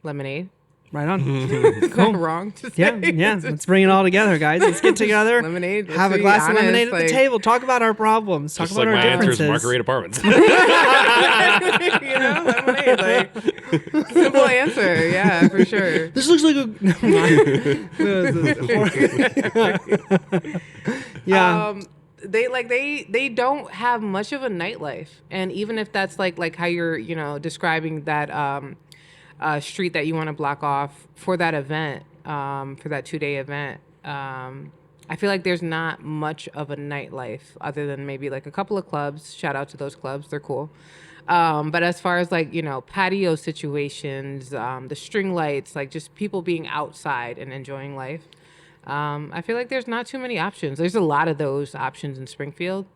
Lemonade. Right on. Is that wrong to say? Yeah. Let's bring it all together, guys. Let's get together. Lemonade. Let's Have a be glass of honest, lemonade at like- the table. Talk about our problems. Talk Just about like our my answer is differences. Marguerite Apartments. Lemonade. Like, simple answer. Yeah, for sure. This looks like a. Yeah. They don't have much of a nightlife, and even if that's like how you're describing that street that you want to block off for that event, for that 2-day event, I feel like there's not much of a nightlife other than maybe like a couple of clubs. Shout out to those clubs, they're cool. But as far as like, patio situations, the string lights, like just people being outside and enjoying life, I feel like there's not too many options. There's a lot of those options in Springfield,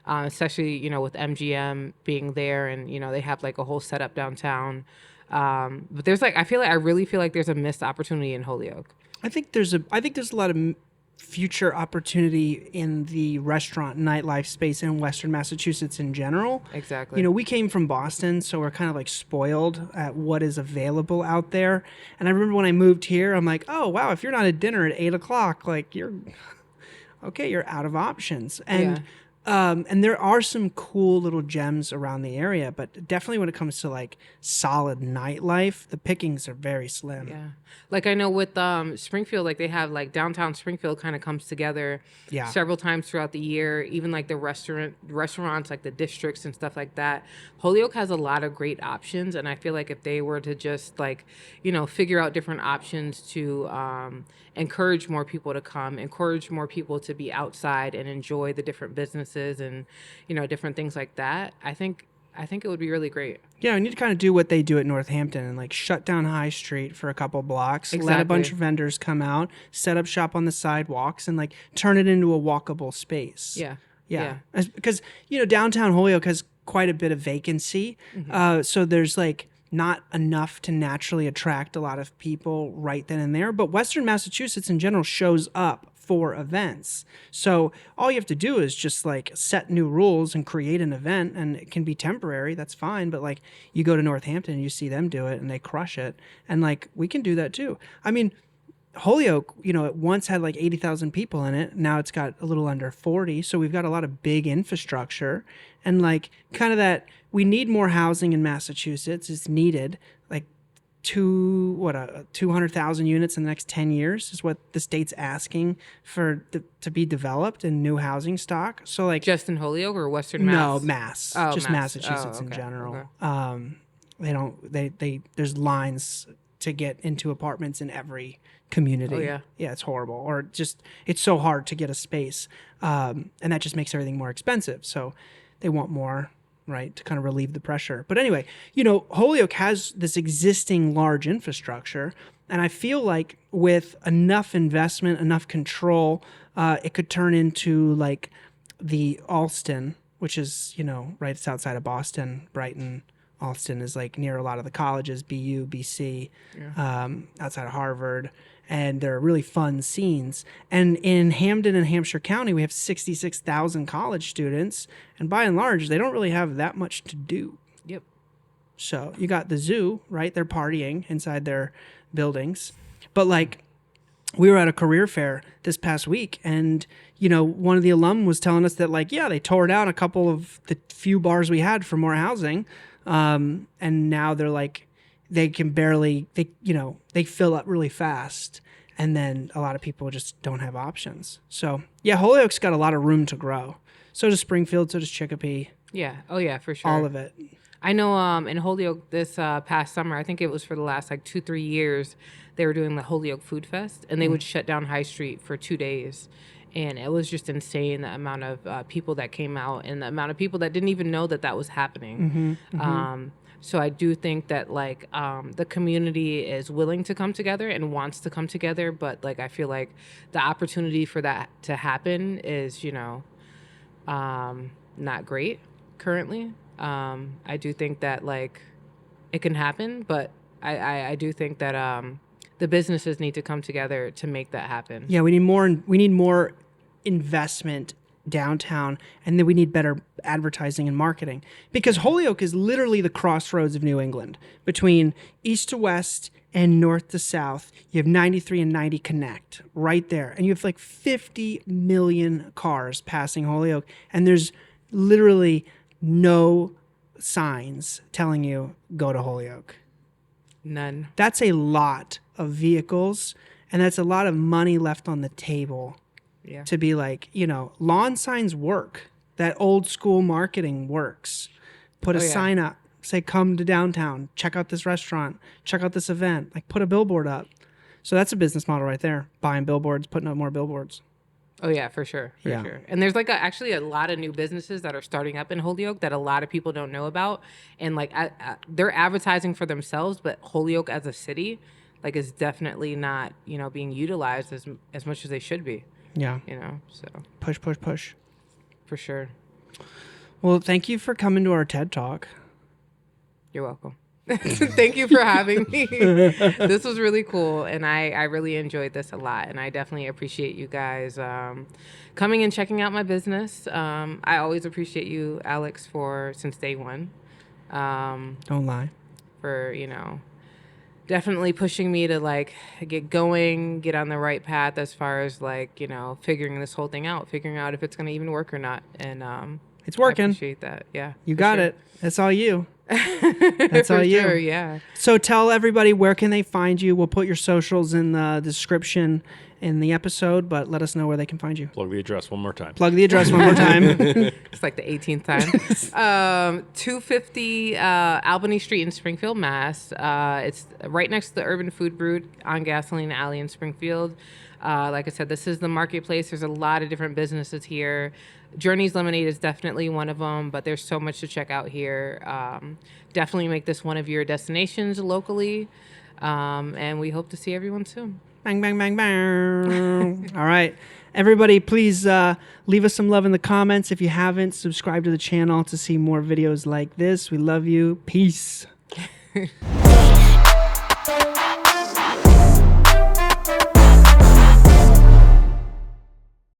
especially, with MGM being there and, they have like a whole setup downtown. But there's like, I really feel like there's a missed opportunity in Holyoke. I think there's a lot of future opportunity in the restaurant nightlife space in Western Massachusetts in general. Exactly. We came from Boston, so we're kind of like spoiled at what is available out there. And I remember when I moved here, I'm like, oh wow, if you're not at dinner at 8:00, like you're out of options. And and there are some cool little gems around the area, but definitely when it comes to like solid nightlife, the pickings are very slim. Yeah. Like I know with Springfield, like they have like downtown Springfield kind of comes together several times throughout the year, even like the restaurants, like the districts and stuff like that. Holyoke has a lot of great options. And I feel like if they were to just like, figure out different options to encourage more people to come, encourage more people to be outside and enjoy the different businesses and, different things like that, I think it would be really great. Yeah, we need to kind of do what they do at Northampton and like shut down High Street for a couple blocks, let a bunch of vendors come out, set up shop on the sidewalks, and like turn it into a walkable space. Yeah. Because, downtown Holyoke has quite a bit of vacancy. So there's like not enough to naturally attract a lot of people right then and there. But Western Massachusetts in general shows up for events. So all you have to do is just like set new rules and create an event, and it can be temporary. That's fine. But like you go to Northampton and you see them do it and they crush it. And like we can do that too. I mean, Holyoke, it once had like 80,000 people in it. Now it's got a little under 40. So we've got a lot of big infrastructure and like kind of that we need more housing in Massachusetts. It's needed. Like 200,000 units in the next 10 years is what the state's asking for to be developed in new housing stock. So like just in Holyoke or Western Mass? No, Mass. Oh, just Mass. Massachusetts in Okay. general. Okay. They there's lines to get into apartments in every community. Oh, yeah. Yeah, it's horrible. Or just it's so hard to get a space. And that just makes everything more expensive. So they want more, right, to kind of relieve the pressure. But anyway, Holyoke has this existing large infrastructure, and I feel like with enough investment, enough control, it could turn into like the Allston, which is, right, it's outside of Boston. Brighton, Allston is like near a lot of the colleges, BU, BC, outside of Harvard. And they're really fun scenes. And in Hampden and Hampshire County, we have 66,000 college students. And by and large, they don't really have that much to do. Yep. So you got the zoo, right? They're partying inside their buildings. But like we were at a career fair this past week, and, one of the alum was telling us that like, yeah, they tore down a couple of the few bars we had for more housing. And now they're like, they can barely, they fill up really fast. And then a lot of people just don't have options. So yeah, Holyoke's got a lot of room to grow. So does Springfield, so does Chicopee. Yeah. Oh yeah, for sure. All of it. I know in Holyoke this past summer, I think it was for the last like 2-3 years, they were doing the Holyoke Food Fest, and they would shut down High Street for 2 days. And it was just insane, the amount of people that came out and the amount of people that didn't even know that was happening. So I do think that like the community is willing to come together and wants to come together, but like I feel like the opportunity for that to happen is, not great currently. I do think that like it can happen, but I do think that the businesses need to come together to make that happen. Yeah, we need more investment downtown, and then we need better advertising and marketing, because Holyoke is literally the crossroads of New England. Between east to west and north to south, you have 93 and 90 connect right there, and you have like 50 million cars passing Holyoke, and there's literally no signs telling you go to Holyoke. None. That's a lot of vehicles, and that's a lot of money left on the table. Yeah. To be like, lawn signs work. That old school marketing works. Put a sign up, say, come to downtown, check out this restaurant, check out this event, like put a billboard up. So that's a business model right there. Buying billboards, putting up more billboards. Oh yeah, for sure, for Yeah. sure. And there's like actually a lot of new businesses that are starting up in Holyoke that a lot of people don't know about, and like they're advertising for themselves, but Holyoke as a city, like, is definitely not being utilized as much as they should be. Yeah. So Push, push, push. for sure. Well, thank you for coming to our TED Talk. You're welcome. Thank you for having me. This was really cool, and I really enjoyed this a lot, and I definitely appreciate you guys coming and checking out my business. I always appreciate you, Alex, since day one. Don't lie. For definitely pushing me to like get going, get on the right path as far as like figuring this whole thing out, figuring out if it's going to even work or not, and It's working. I appreciate that. Yeah, You for got sure. it. That's all you. That's all For you. sure, yeah. So tell everybody, where can they find you? We'll put your socials in the description in the episode, but let us know where they can find you. Plug the address one more time. Plug the address one more time. It's like the 18th time. 250 Albany Street in Springfield, Mass. It's right next to the Urban Food Brew on Gasoline Alley in Springfield. Like I said, this is the marketplace. There's a lot of different businesses here. Journey's Lemonade is definitely one of them, but there's so much to check out here. Definitely make this one of your destinations locally. And we hope to see everyone soon. Bang, bang, bang, bang. All right. Everybody, please leave us some love in the comments. If you haven't, subscribe to the channel to see more videos like this. We love you. Peace.